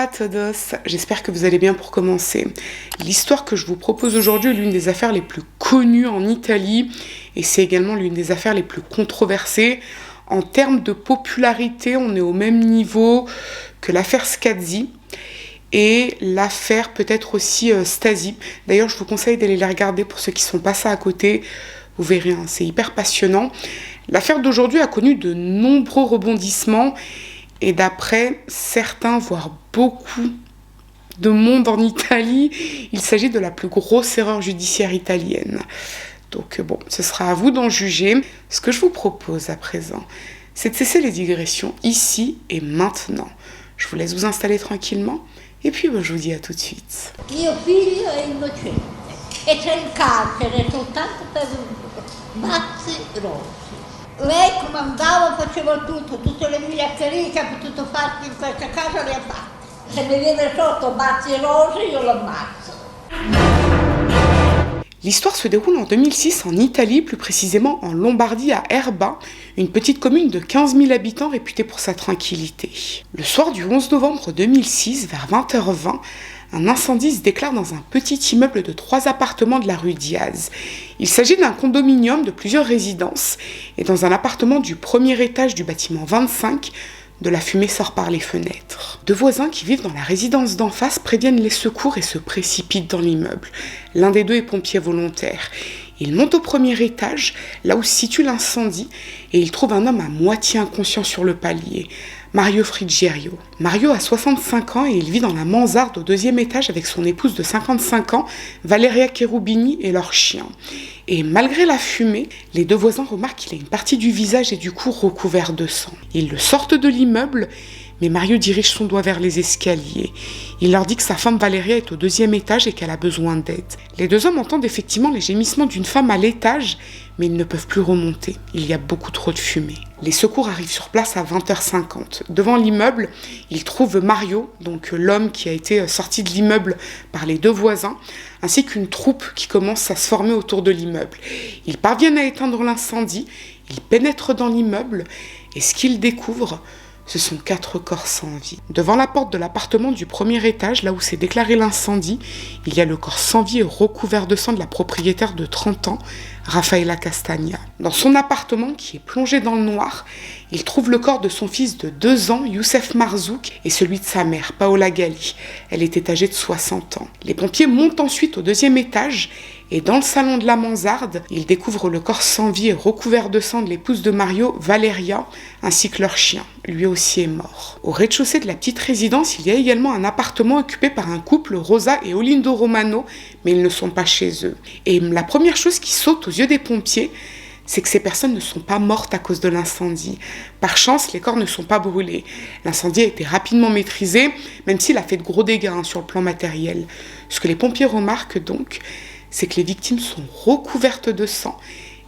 Hola a todos, j'espère que vous allez bien pour commencer. L'histoire que je vous propose aujourd'hui est l'une des affaires les plus connues en Italie et c'est également l'une des affaires les plus controversées. En termes de popularité, on est au même niveau que l'affaire Scazzi et l'affaire peut-être aussi Stasi. D'ailleurs, je vous conseille d'aller les regarder pour ceux qui sont passés à côté. Vous verrez, hein, c'est hyper passionnant. L'affaire d'aujourd'hui a connu de nombreux rebondissements et d'après certains, voire beaucoup de monde en Italie, il s'agit de la plus grosse erreur judiciaire italienne. Donc bon, ce sera à vous d'en juger. Ce que je vous propose à présent, c'est de cesser les digressions ici et maintenant. Je vous laisse vous installer tranquillement et puis je vous dis à tout de suite. Mio figlio è innocente e c'è il carcere soltanto per mazzi rossi. Lei comandava, faceva tutto, tutte le migliaccherie che ha potuto fare in questa casa le ha fatte. Se mi viene sotto mazzi rossi io lo ammazzo. L'histoire se déroule en 2006 en Italie, plus précisément en Lombardie à Erba, une petite commune de 15 000 habitants réputée pour sa tranquillité. Le soir du 11 novembre 2006, vers 20h20, un incendie se déclare dans un petit immeuble de 3 appartements de la rue Diaz. Il s'agit d'un condominium de plusieurs résidences et dans un appartement du premier étage du bâtiment 25, de la fumée sort par les fenêtres. 2 voisins qui vivent dans la résidence d'en face préviennent les secours et se précipitent dans l'immeuble. L'un des deux est pompier volontaire. Il monte au premier étage, là où se situe l'incendie, et il trouve un homme à moitié inconscient sur le palier, Mario Frigerio. Mario a 65 ans et il vit dans la mansarde au 2e étage avec son épouse de 55 ans, Valeria Cherubini, et leur chien. Et malgré la fumée, les 2 voisins remarquent qu'il a une partie du visage et du cou recouvert de sang. Ils le sortent de l'immeuble, mais Mario dirige son doigt vers les escaliers. Il leur dit que sa femme Valeria est au 2e étage et qu'elle a besoin d'aide. Les 2 hommes entendent effectivement les gémissements d'une femme à l'étage, mais ils ne peuvent plus remonter. Il y a beaucoup trop de fumée. Les secours arrivent sur place à 20h50. Devant l'immeuble, ils trouvent Mario, donc l'homme qui a été sorti de l'immeuble par les 2 voisins, ainsi qu'une troupe qui commence à se former autour de l'immeuble. Ils parviennent à éteindre l'incendie, ils pénètrent dans l'immeuble, et ce qu'ils découvrent, ce sont 4 corps sans vie. Devant la porte de l'appartement du premier étage, là où s'est déclaré l'incendie, il y a le corps sans vie et recouvert de sang de la propriétaire de 30 ans, Raffaella Castagna. Dans son appartement, qui est plongé dans le noir, il trouve le corps de son fils de 2 ans, Youssef Marzouk, et celui de sa mère, Paola Galli. Elle était âgée de 60 ans. Les pompiers montent ensuite au 2e étage, et dans le salon de la mansarde, ils découvrent le corps sans vie et recouvert de sang de l'épouse de Mario, Valeria, ainsi que leur chien. Lui aussi est mort. Au rez-de-chaussée de la petite résidence, il y a également un appartement occupé par un couple, Rosa et Olindo Romano, mais ils ne sont pas chez eux. Et la première chose qui saute aux yeux des pompiers, c'est que ces personnes ne sont pas mortes à cause de l'incendie. Par chance, les corps ne sont pas brûlés. L'incendie a été rapidement maîtrisé, même s'il a fait de gros dégâts sur le plan matériel. Ce que les pompiers remarquent donc, c'est que les victimes sont recouvertes de sang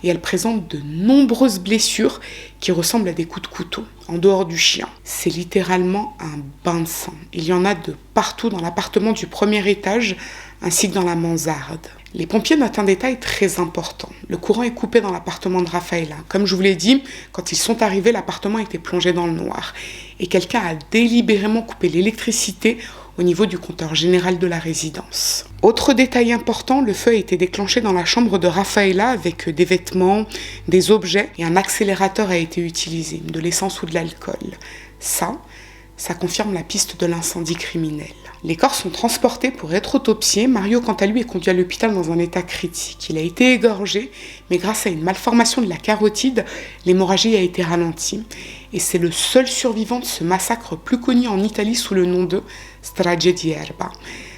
et elles présentent de nombreuses blessures qui ressemblent à des coups de couteau, en dehors du chien. C'est littéralement un bain de sang. Il y en a de partout dans l'appartement du premier étage, ainsi que dans la mansarde. Les pompiers notent un détail très important. Le courant est coupé dans l'appartement de Raffaella. Comme je vous l'ai dit, quand ils sont arrivés, l'appartement était plongé dans le noir. Et quelqu'un a délibérément coupé l'électricité au niveau du compteur général de la résidence. Autre détail important, le feu a été déclenché dans la chambre de Raffaella avec des vêtements, des objets et un accélérateur a été utilisé, de l'essence ou de l'alcool. Ça confirme la piste de l'incendie criminel. Les corps sont transportés pour être autopsiés. Mario, quant à lui, est conduit à l'hôpital dans un état critique. Il a été égorgé, mais grâce à une malformation de la carotide, l'hémorragie a été ralentie. Et c'est le seul survivant de ce massacre plus connu en Italie sous le nom de Strage di Erba.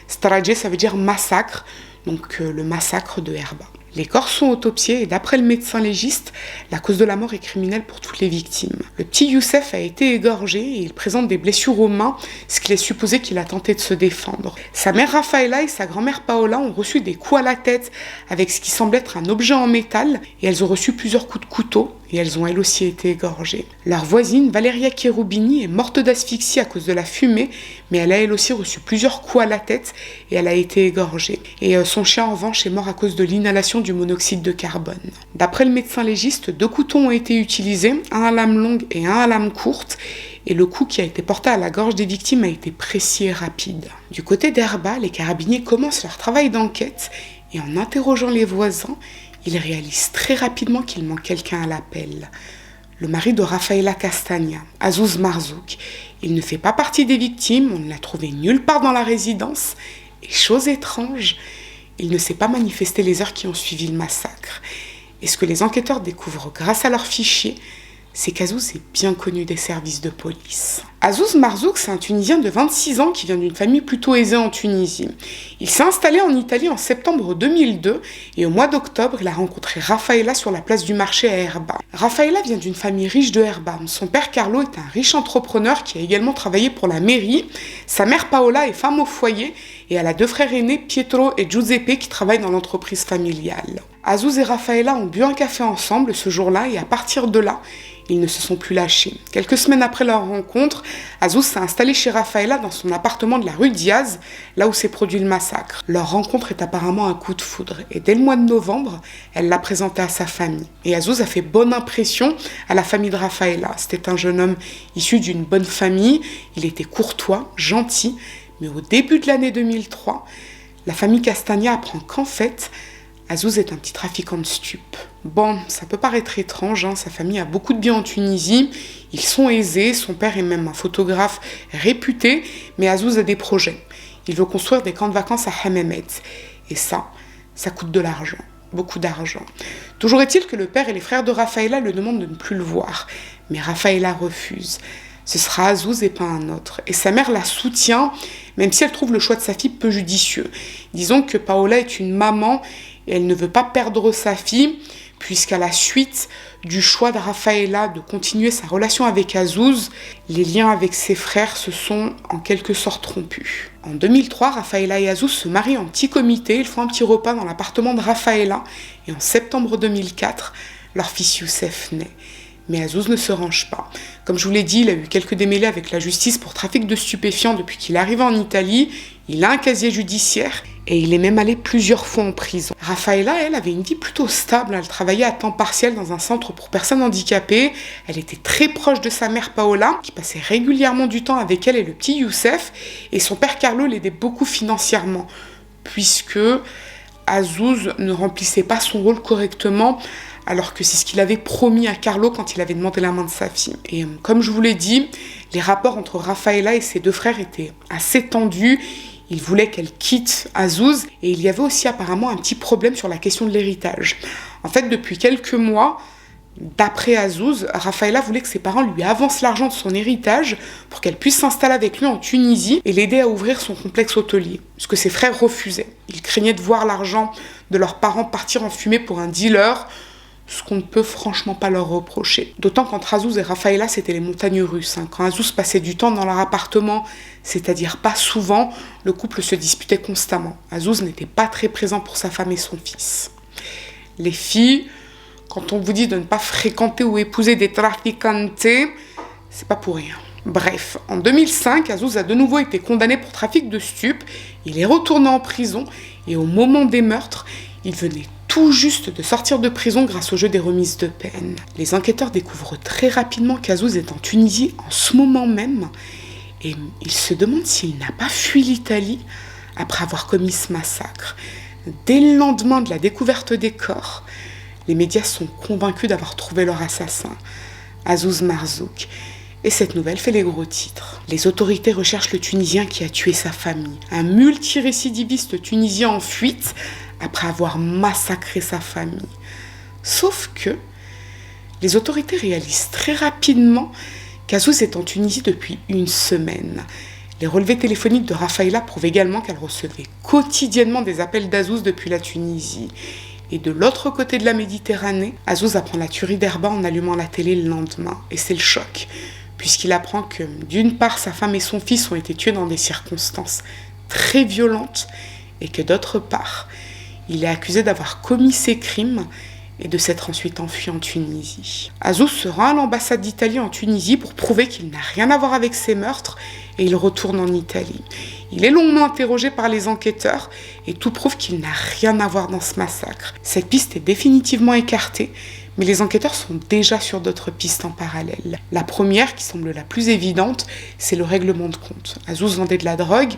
Strage, ça veut dire massacre, donc le massacre de Erba. Les corps sont autopsiés et d'après le médecin légiste, la cause de la mort est criminelle pour toutes les victimes. Le petit Youssef a été égorgé et il présente des blessures aux mains, ce qui laisse supposer qu'il a tenté de se défendre. Sa mère Raffaella et sa grand-mère Paola ont reçu des coups à la tête avec ce qui semble être un objet en métal et elles ont reçu plusieurs coups de couteau et elles ont elles aussi été égorgées. Leur voisine, Valeria Cherubini, est morte d'asphyxie à cause de la fumée, mais elle a elle aussi reçu plusieurs coups à la tête et elle a été égorgée. Et son chien en revanche est mort à cause de l'inhalation du monoxyde de carbone. D'après le médecin légiste, 2 couteaux ont été utilisés, un à lame longue et un à lame courte, et le coup qui a été porté à la gorge des victimes a été précis et rapide. Du côté d'Erba, les carabiniers commencent leur travail d'enquête et en interrogeant les voisins, ils réalisent très rapidement qu'il manque quelqu'un à l'appel. Le mari de Rafaela Castagna, Azouz Marzouk. Il ne fait pas partie des victimes, on ne l'a trouvé nulle part dans la résidence et chose étrange, il ne s'est pas manifesté les heures qui ont suivi le massacre. Et ce que les enquêteurs découvrent grâce à leurs fichiers, c'est qu'Azouz est bien connu des services de police. Azouz Marzouk, c'est un Tunisien de 26 ans qui vient d'une famille plutôt aisée en Tunisie. Il s'est installé en Italie en septembre 2002 et au mois d'octobre, il a rencontré Rafaela sur la place du marché à Erba. Rafaela vient d'une famille riche de Erba. Son père Carlo est un riche entrepreneur qui a également travaillé pour la mairie. Sa mère Paola est femme au foyer et elle a 2 frères aînés, Pietro et Giuseppe, qui travaillent dans l'entreprise familiale. Azouz et Rafaela ont bu un café ensemble ce jour-là et à partir de là, ils ne se sont plus lâchés. Quelques semaines après leur rencontre, Azouz s'est installé chez Rafaela dans son appartement de la rue Diaz, là où s'est produit le massacre. Leur rencontre est apparemment un coup de foudre, et dès le mois de novembre, elle l'a présenté à sa famille. Et Azouz a fait bonne impression à la famille de Rafaela. C'était un jeune homme issu d'une bonne famille, il était courtois, gentil, mais au début de l'année 2003, la famille Castagna apprend qu'en fait, Azouz est un petit trafiquant de stupes. Bon, ça peut paraître étrange, sa famille a beaucoup de biens en Tunisie, ils sont aisés, son père est même un photographe réputé, mais Azouz a des projets. Il veut construire des camps de vacances à Hammamet. Et ça coûte de l'argent, beaucoup d'argent. Toujours est-il que le père et les frères de Rafaela le demandent de ne plus le voir, mais Rafaela refuse. Ce sera Azouz et pas un autre. Et sa mère la soutient, même si elle trouve le choix de sa fille peu judicieux. Disons que Paola est une maman et elle ne veut pas perdre sa fille, puisqu'à la suite du choix de Rafaela de continuer sa relation avec Azouz, les liens avec ses frères se sont en quelque sorte rompus. En 2003, Rafaela et Azouz se marient en petit comité, ils font un petit repas dans l'appartement de Rafaela, et en septembre 2004, leur fils Youssef naît. Mais Azouz ne se range pas. Comme je vous l'ai dit, il a eu quelques démêlés avec la justice pour trafic de stupéfiants depuis qu'il est arrivé en Italie. Il a un casier judiciaire et il est même allé plusieurs fois en prison. Rafaela, elle, avait une vie plutôt stable. Elle travaillait à temps partiel dans un centre pour personnes handicapées. Elle était très proche de sa mère Paola, qui passait régulièrement du temps avec elle et le petit Youssef. Et son père Carlo l'aidait beaucoup financièrement, puisque Azouz ne remplissait pas son rôle correctement, alors que c'est ce qu'il avait promis à Carlo quand il avait demandé la main de sa fille. Et comme je vous l'ai dit, les rapports entre Rafaela et ses 2 frères étaient assez tendus. Il voulait qu'elle quitte Azouz et il y avait aussi apparemment un petit problème sur la question de l'héritage. En fait, depuis quelques mois, d'après Azouz, Rafaela voulait que ses parents lui avancent l'argent de son héritage pour qu'elle puisse s'installer avec lui en Tunisie et l'aider à ouvrir son complexe hôtelier, ce que ses frères refusaient. Ils craignaient de voir l'argent de leurs parents partir en fumée pour un dealer, ce qu'on ne peut franchement pas leur reprocher. D'autant qu'entre Azouz et Rafaela, c'était les montagnes russes. Quand Azouz passait du temps dans leur appartement, c'est-à-dire pas souvent, le couple se disputait constamment. Azouz n'était pas très présent pour sa femme et son fils. Les filles, quand on vous dit de ne pas fréquenter ou épouser des traficantes, c'est pas pour rien. Bref, en 2005, Azouz a de nouveau été condamné pour trafic de stupes. Il est retourné en prison et au moment des meurtres, il venait tout juste de sortir de prison grâce au jeu des remises de peine. Les enquêteurs découvrent très rapidement qu'Azouz est en Tunisie en ce moment même et ils se demandent s'il n'a pas fui l'Italie après avoir commis ce massacre. Dès le lendemain de la découverte des corps, les médias sont convaincus d'avoir trouvé leur assassin, Azouz Marzouk. Et cette nouvelle fait les gros titres. Les autorités recherchent le Tunisien qui a tué sa famille. Un multirécidiviste tunisien en fuite après avoir massacré sa famille. Sauf que les autorités réalisent très rapidement qu'Azouz est en Tunisie depuis une semaine. Les relevés téléphoniques de Rafaela prouvent également qu'elle recevait quotidiennement des appels d'Azouz depuis la Tunisie. Et de l'autre côté de la Méditerranée, Azouz apprend la tuerie d'Erba en allumant la télé le lendemain. Et c'est le choc, puisqu'il apprend que d'une part, sa femme et son fils ont été tués dans des circonstances très violentes, et que d'autre part, il est accusé d'avoir commis ces crimes et de s'être ensuite enfui en Tunisie. Azouz se rend à l'ambassade d'Italie en Tunisie pour prouver qu'il n'a rien à voir avec ces meurtres et il retourne en Italie. Il est longuement interrogé par les enquêteurs et tout prouve qu'il n'a rien à voir dans ce massacre. Cette piste est définitivement écartée, Mais les enquêteurs sont déjà sur d'autres pistes en parallèle. La première, qui semble la plus évidente, c'est le règlement de compte. Azouz vendait de la drogue.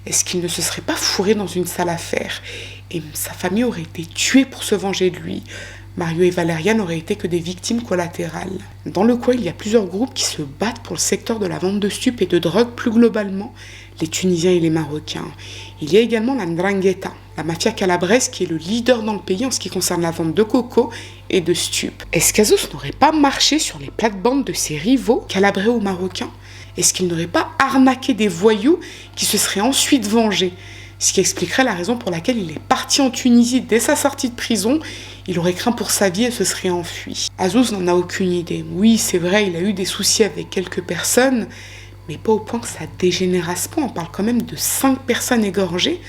Est-ce qu'il ne se serait pas fourré dans une sale affaire? Et sa famille aurait été tuée pour se venger de lui. Mario et Valéria n'auraient été que des victimes collatérales. Dans le coin, il y a plusieurs groupes qui se battent pour le secteur de la vente de stupes et de drogue plus globalement, les Tunisiens et les Marocains. Il y a également la Ndrangheta, la mafia calabraise qui est le leader dans le pays en ce qui concerne la vente de coco et de stupes. Est-ce qu'Azouz n'aurait pas marché sur les plates-bandes de ses rivaux, calabrais ou marocains? Est-ce qu'il n'aurait pas arnaqué des voyous qui se seraient ensuite vengés? Ce qui expliquerait la raison pour laquelle il est parti en Tunisie dès sa sortie de prison. Il aurait craint pour sa vie et se serait enfui. Azouz n'en a aucune idée. Oui, c'est vrai, il a eu des soucis avec quelques personnes, mais pas au point que ça dégénère à ce point. On parle quand même de 5 personnes égorgées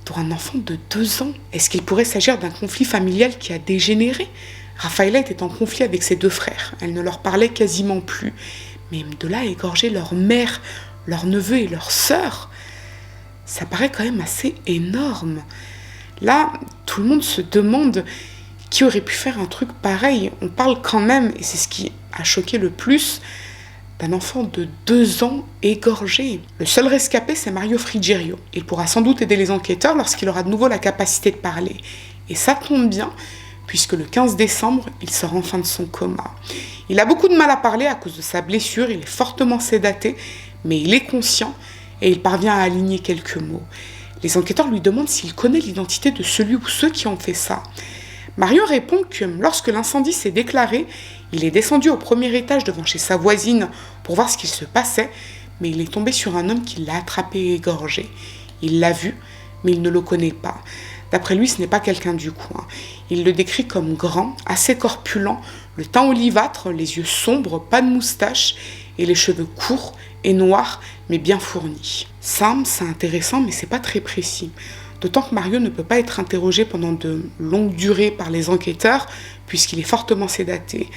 pour un enfant de 2 ans. Est-ce qu'il pourrait s'agir d'un conflit familial qui a dégénéré? Rafaela était en conflit avec ses 2 frères. Elle ne leur parlait quasiment plus. Mais de là à égorger leur mère, leur neveu et leur sœur, ça paraît quand même assez énorme. Là, tout le monde se demande qui aurait pu faire un truc pareil. On parle quand même, et c'est ce qui a choqué le plus, d'un enfant de 2 ans égorgé. Le seul rescapé, c'est Mario Frigerio. Il pourra sans doute aider les enquêteurs lorsqu'il aura de nouveau la capacité de parler. Et ça tombe bien, puisque le 15 décembre, il sort enfin de son coma. Il a beaucoup de mal à parler à cause de sa blessure, il est fortement sédaté, mais il est conscient et il parvient à aligner quelques mots. Les enquêteurs lui demandent s'il connaît l'identité de celui ou ceux qui ont fait ça. Mario répond que lorsque l'incendie s'est déclaré, il est descendu au premier étage devant chez sa voisine pour voir ce qu'il se passait, mais il est tombé sur un homme qui l'a attrapé et égorgé. Il l'a vu, mais il ne le connaît pas. D'après lui, ce n'est pas quelqu'un du coin. Il le décrit comme grand, assez corpulent, le teint olivâtre, les yeux sombres, pas de moustache, et les cheveux courts et noirs, mais bien fournis. Simple, c'est intéressant, mais c'est pas très précis. D'autant que Mario ne peut pas être interrogé pendant de longues durées par les enquêteurs, puisqu'il est fortement sédaté.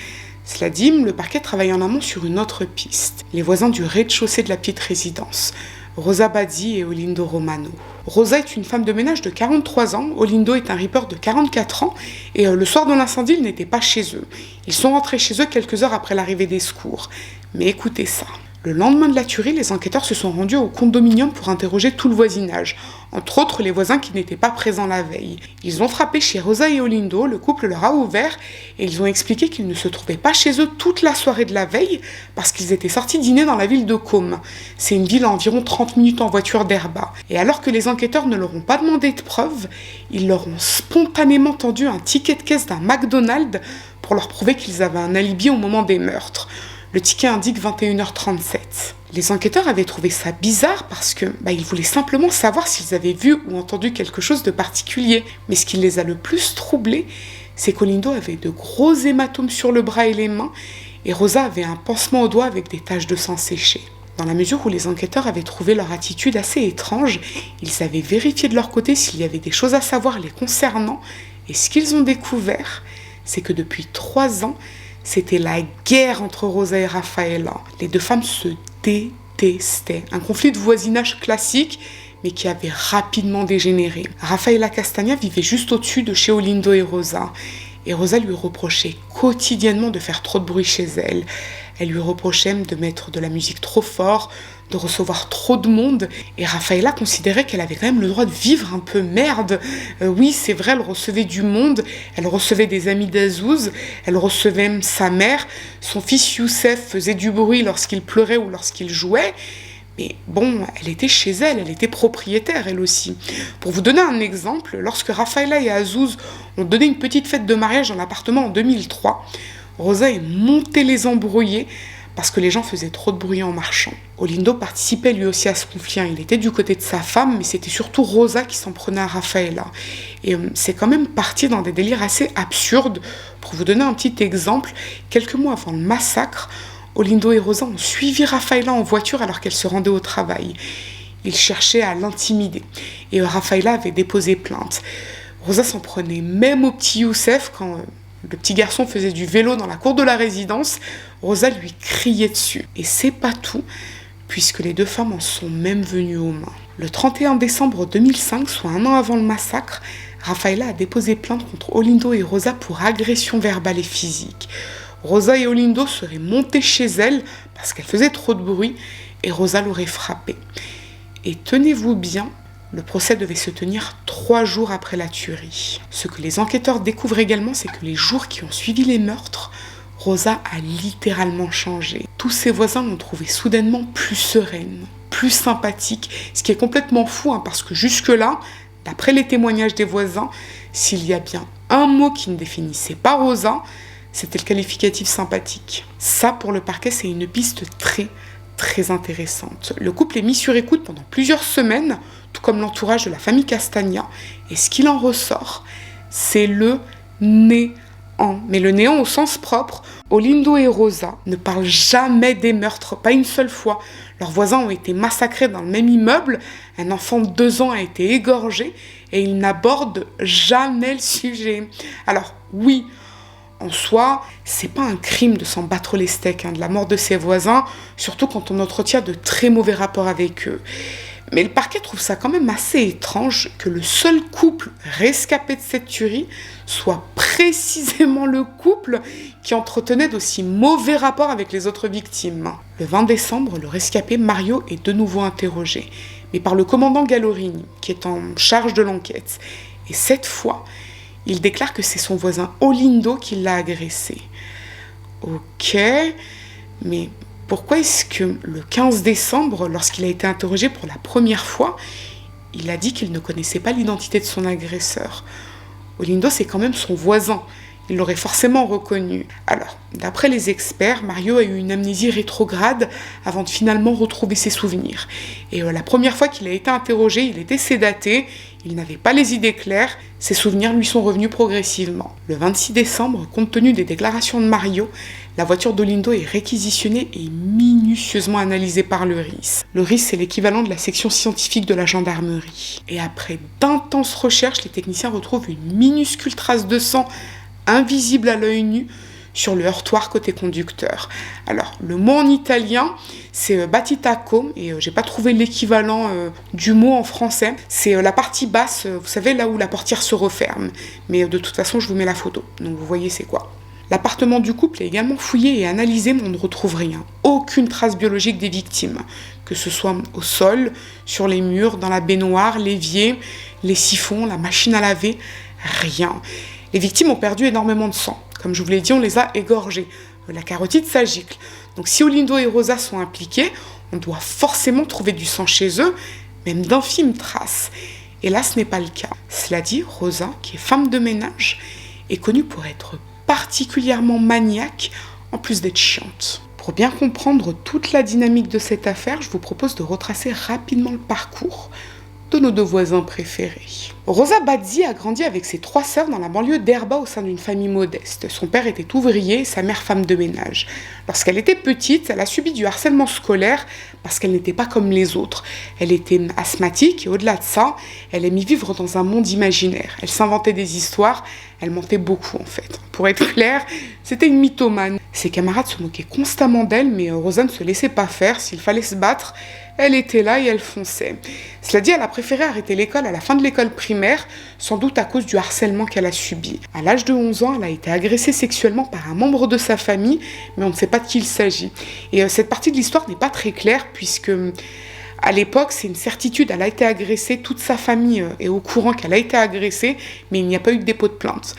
Cela dit, le parquet travaille en amont sur une autre piste. Les voisins du rez-de-chaussée de la petite résidence, Rosa Badzi et Olindo Romano. Rosa est une femme de ménage de 43 ans, Olindo est un reaper de 44 ans, et le soir de l'incendie, ils n'étaient pas chez eux. Ils sont rentrés chez eux quelques heures après l'arrivée des secours. Mais écoutez ça. Le lendemain de la tuerie, les enquêteurs se sont rendus au condominium pour interroger tout le voisinage, entre autres les voisins qui n'étaient pas présents la veille. Ils ont frappé chez Rosa et Olindo, le couple leur a ouvert et ils ont expliqué qu'ils ne se trouvaient pas chez eux toute la soirée de la veille parce qu'ils étaient sortis dîner dans la ville de Qom. C'est une ville à environ 30 minutes en voiture d'Herba. Et alors que les enquêteurs ne leur ont pas demandé de preuves, ils leur ont spontanément tendu un ticket de caisse d'un McDonald's pour leur prouver qu'ils avaient un alibi au moment des meurtres. Le ticket indique 21h37. Les enquêteurs avaient trouvé ça bizarre parce que ils voulaient simplement savoir s'ils avaient vu ou entendu quelque chose de particulier. Mais ce qui les a le plus troublés, c'est qu'Olindo avait de gros hématomes sur le bras et les mains, et Rosa avait un pansement au doigt avec des taches de sang séchées. Dans la mesure où les enquêteurs avaient trouvé leur attitude assez étrange, ils avaient vérifié de leur côté s'il y avait des choses à savoir les concernant, et ce qu'ils ont découvert, c'est que depuis 3 ans, c'était la guerre entre Rosa et Rafaela. Les 2 femmes se détestaient. Un conflit de voisinage classique, mais qui avait rapidement dégénéré. Rafaela Castagna vivait juste au-dessus de chez Olindo et Rosa. Et Rosa lui reprochait quotidiennement de faire trop de bruit chez elle. Elle lui reprochait de mettre de la musique trop fort, de recevoir trop de monde. Et Rafaela considérait qu'elle avait quand même le droit de vivre un peu merde. Oui, c'est vrai, elle recevait du monde, elle recevait des amis d'Azouz, elle recevait même sa mère. Son fils Youssef faisait du bruit lorsqu'il pleurait ou lorsqu'il jouait. Mais bon, elle était chez elle, elle était propriétaire elle aussi. Pour vous donner un exemple, lorsque Rafaela et Azouz ont donné une petite fête de mariage dans l'appartement en 2003, Rosa est montée les embrouiller parce que les gens faisaient trop de bruit en marchant. Olindo participait lui aussi à ce conflit. Il était du côté de sa femme, mais c'était surtout Rosa qui s'en prenait à Rafaela. Et c'est quand même parti dans des délires assez absurdes. Pour vous donner un petit exemple, quelques mois avant le massacre, Olindo et Rosa ont suivi Rafaela en voiture alors qu'elle se rendait au travail. Ils cherchaient à l'intimider. Et Rafaela avait déposé plainte. Rosa s'en prenait même au petit Youssef quand le petit garçon faisait du vélo dans la cour de la résidence. Rosa lui criait dessus. Et c'est pas tout, puisque les deux femmes en sont même venues aux mains. Le 31 décembre 2005, soit un an avant le massacre, Rafaela a déposé plainte contre Olindo et Rosa pour agression verbale et physique. Rosa et Olindo seraient montés chez elle parce qu'elle faisait trop de bruit et Rosa l'aurait frappée. Et tenez-vous bien, le procès devait se tenir 3 jours après la tuerie. Ce que les enquêteurs découvrent également, c'est que les jours qui ont suivi les meurtres, Rosa a littéralement changé. Tous ses voisins l'ont trouvée soudainement plus sereine, plus sympathique, ce qui est complètement fou, parce que jusque-là, d'après les témoignages des voisins, s'il y a bien un mot qui ne définissait pas Rosa, c'était le qualificatif sympathique. Ça, pour le parquet, c'est une piste très intéressante. Le couple est mis sur écoute pendant plusieurs semaines, tout comme l'entourage de la famille Castagna, et ce qu'il en ressort, c'est le néant. Mais le néant au sens propre. Olindo et Rosa ne parlent jamais des meurtres, pas une seule fois. Leurs voisins ont été massacrés dans le même immeuble, un enfant de 2 ans a été égorgé, et ils n'abordent jamais le sujet. Alors oui, en soi, c'est pas un crime de s'en battre les steaks de la mort de ses voisins, surtout quand on entretient de très mauvais rapports avec eux. Mais le parquet trouve ça quand même assez étrange que le seul couple rescapé de cette tuerie soit précisément le couple qui entretenait d'aussi mauvais rapports avec les autres victimes. Le 20 décembre, le rescapé Mario est de nouveau interrogé, mais par le commandant Gallorini, qui est en charge de l'enquête. Et cette fois, il déclare que c'est son voisin Olindo qui l'a agressé. Ok, mais pourquoi est-ce que le 15 décembre, lorsqu'il a été interrogé pour la première fois, il a dit qu'il ne connaissait pas l'identité de son agresseur? Olindo, c'est quand même son voisin. Il l'aurait forcément reconnu. Alors, d'après les experts, Mario a eu une amnésie rétrograde avant de finalement retrouver ses souvenirs. Et la première fois qu'il a été interrogé, il était sédaté, il n'avait pas les idées claires, ses souvenirs lui sont revenus progressivement. Le 26 décembre, compte tenu des déclarations de Mario, la voiture d'Olindo est réquisitionnée et minutieusement analysée par le RIS. Le RIS, c'est l'équivalent de la section scientifique de la gendarmerie. Et après d'intenses recherches, les techniciens retrouvent une minuscule trace de sang invisible à l'œil nu sur le heurtoir côté conducteur. Alors, le mot en italien, c'est battitacco, et j'ai pas trouvé l'équivalent du mot en français. C'est la partie basse, vous savez, là où la portière se referme. Mais de toute façon, je vous mets la photo, donc vous voyez c'est quoi. L'appartement du couple est également fouillé et analysé, mais on ne retrouve rien. Aucune trace biologique des victimes, que ce soit au sol, sur les murs, dans la baignoire, l'évier, les siphons, la machine à laver, rien. Les victimes ont perdu énormément de sang. Comme je vous l'ai dit, on les a égorgées. La carotide, ça gicle. Donc si Olindo et Rosa sont impliqués, on doit forcément trouver du sang chez eux, même d'infimes traces. Et là, ce n'est pas le cas. Cela dit, Rosa, qui est femme de ménage, est connue pour être particulièrement maniaque, en plus d'être chiante. Pour bien comprendre toute la dynamique de cette affaire, je vous propose de retracer rapidement le parcours de nos 2 voisins préférés. Rosa Bazzi a grandi avec ses 3 sœurs dans la banlieue d'Erba au sein d'une famille modeste. Son père était ouvrier et sa mère femme de ménage. Lorsqu'elle était petite, elle a subi du harcèlement scolaire parce qu'elle n'était pas comme les autres. Elle était asthmatique et au-delà de ça, elle aimait vivre dans un monde imaginaire. Elle s'inventait des histoires, elle mentait beaucoup en fait. Pour être claire, c'était une mythomane. Ses camarades se moquaient constamment d'elle, mais Rosa ne se laissait pas faire. S'il fallait se battre, elle était là et elle fonçait. Cela dit, elle a préféré arrêter l'école à la fin de l'école primaire, sans doute à cause du harcèlement qu'elle a subi. À l'âge de 11 ans, elle a été agressée sexuellement par un membre de sa famille, mais on ne sait pas de qui il s'agit. Et cette partie de l'histoire n'est pas très claire, puisque à l'époque, c'est une certitude, elle a été agressée, toute sa famille est au courant qu'elle a été agressée, mais il n'y a pas eu de dépôt de plainte.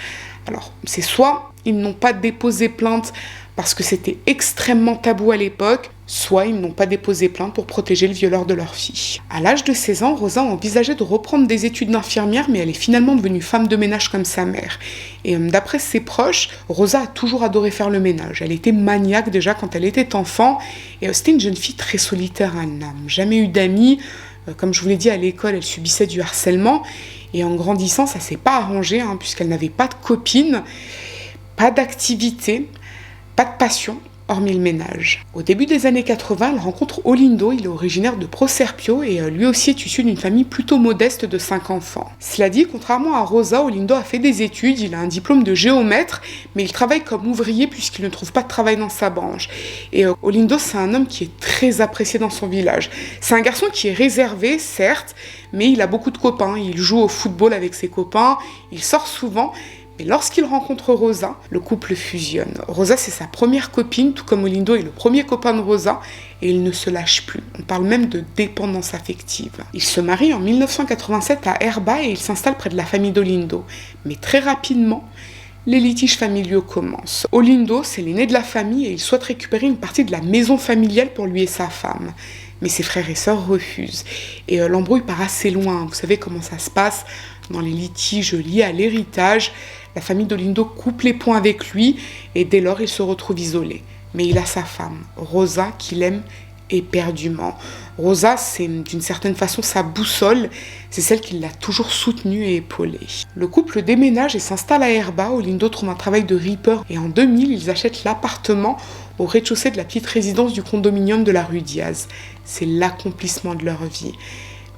Alors, c'est soit ils n'ont pas déposé plainte parce que c'était extrêmement tabou à l'époque, soit ils n'ont pas déposé plainte pour protéger le violeur de leur fille. À l'âge de 16 ans, Rosa envisageait de reprendre des études d'infirmière, mais elle est finalement devenue femme de ménage comme sa mère. Et d'après ses proches, Rosa a toujours adoré faire le ménage. Elle était maniaque déjà quand elle était enfant, et c'était une jeune fille très solitaire, elle n'a jamais eu d'amis. Comme je vous l'ai dit, à l'école, elle subissait du harcèlement, et en grandissant, ça s'est pas arrangé, puisqu'elle n'avait pas de copine, pas d'activité, pas de passion, hormis le ménage. Au début des années 80, elle rencontre Olindo, il est originaire de Proserpio et lui aussi est issu d'une famille plutôt modeste de 5 enfants. Cela dit, contrairement à Rosa, Olindo a fait des études, il a un diplôme de géomètre, mais il travaille comme ouvrier puisqu'il ne trouve pas de travail dans sa branche. Et Olindo, c'est un homme qui est très apprécié dans son village. C'est un garçon qui est réservé, certes, mais il a beaucoup de copains, il joue au football avec ses copains, il sort souvent. Mais lorsqu'il rencontre Rosa, le couple fusionne. Rosa, c'est sa première copine, tout comme Olindo est le premier copain de Rosa, et ils ne se lâchent plus. On parle même de dépendance affective. Ils se marient en 1987 à Erba et ils s'installent près de la famille d'Olindo. Mais très rapidement, les litiges familiaux commencent. Olindo, c'est l'aîné de la famille et il souhaite récupérer une partie de la maison familiale pour lui et sa femme. Mais ses frères et sœurs refusent. Et l'embrouille part assez loin. Vous savez comment ça se passe dans les litiges liés à l'héritage. La famille d'Olindo coupe les ponts avec lui et dès lors il se retrouve isolé. Mais il a sa femme, Rosa, qu'il aime éperdument. Rosa, c'est d'une certaine façon sa boussole, c'est celle qui l'a toujours soutenue et épaulée. Le couple déménage et s'installe à Erba, Olindo trouve un travail de reaper et en 2000, ils achètent l'appartement au rez-de-chaussée de la petite résidence du condominium de la rue Diaz. C'est l'accomplissement de leur vie.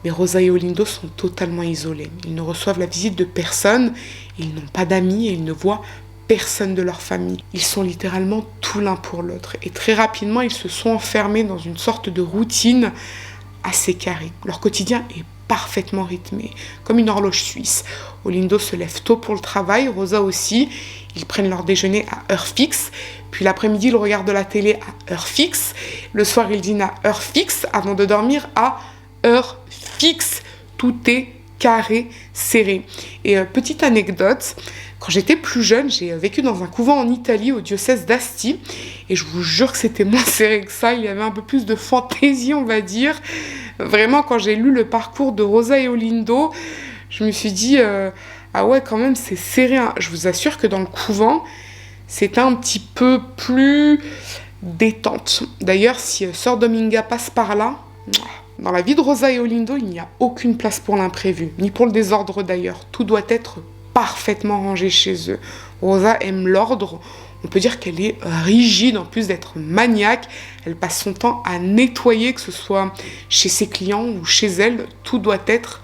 Mais Rosa et Olindo sont totalement isolés. Ils ne reçoivent la visite de personne, ils n'ont pas d'amis et ils ne voient personne de leur famille. Ils sont littéralement tout l'un pour l'autre. Et très rapidement, ils se sont enfermés dans une sorte de routine assez carrée. Leur quotidien est parfaitement rythmé, comme une horloge suisse. Olindo se lève tôt pour le travail, Rosa aussi. Ils prennent leur déjeuner à heure fixe. Puis l'après-midi, ils regardent la télé à heure fixe. Le soir, ils dînent à heure fixe avant de dormir à heure fixe. Tout est carré, serré. Et petite anecdote, quand j'étais plus jeune, j'ai vécu dans un couvent en Italie, au diocèse d'Asti, et je vous jure que c'était moins serré que ça, il y avait un peu plus de fantaisie, on va dire. Vraiment, quand j'ai lu le parcours de Rosa et Olindo, je me suis dit, ah ouais, quand même, c'est serré. Hein. Je vous assure que dans le couvent, c'était un petit peu plus détente. D'ailleurs, si Sœur Dominga passe par là, dans la vie de Rosa et Olindo, il n'y a aucune place pour l'imprévu, ni pour le désordre d'ailleurs. Tout doit être parfaitement rangé chez eux. Rosa aime l'ordre. On peut dire qu'elle est rigide, en plus d'être maniaque. Elle passe son temps à nettoyer, que ce soit chez ses clients ou chez elle. Tout doit être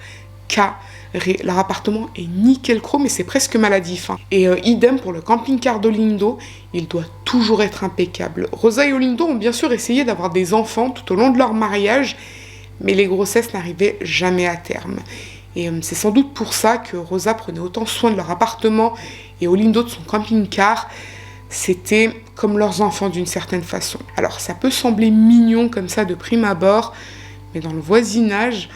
carré. Leur appartement est nickel chrome, mais c'est presque maladif. Hein. Et idem pour le camping-car d'Olindo, il doit toujours être impeccable. Rosa et Olindo ont bien sûr essayé d'avoir des enfants tout au long de leur mariage, mais les grossesses n'arrivaient jamais à terme. Et c'est sans doute pour ça que Rosa prenait autant soin de leur appartement et Olindo de son camping-car. C'était comme leurs enfants d'une certaine façon. Alors ça peut sembler mignon comme ça de prime abord, mais dans le voisinage,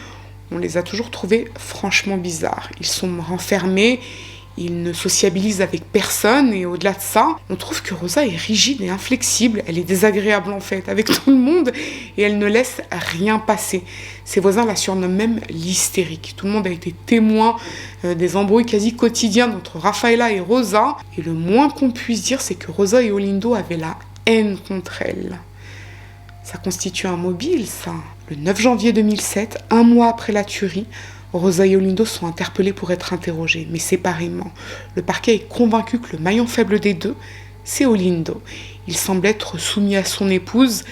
on les a toujours trouvés franchement bizarres. Ils sont renfermés, ils ne sociabilisent avec personne et au-delà de ça, on trouve que Rosa est rigide et inflexible. Elle est désagréable en fait avec tout le monde et elle ne laisse rien passer. Ses voisins la surnomment même l'hystérique. Tout le monde a été témoin des embrouilles quasi quotidiennes entre Raffaella et Rosa. Et le moins qu'on puisse dire, c'est que Rosa et Olindo avaient la haine contre elle. Ça constitue un mobile, ça. Le 9 janvier 2007, un mois après la tuerie, Rosa et Olindo sont interpellés pour être interrogés, mais séparément. Le parquet est convaincu que le maillon faible des deux, c'est Olindo. Il semble être soumis à son épouse,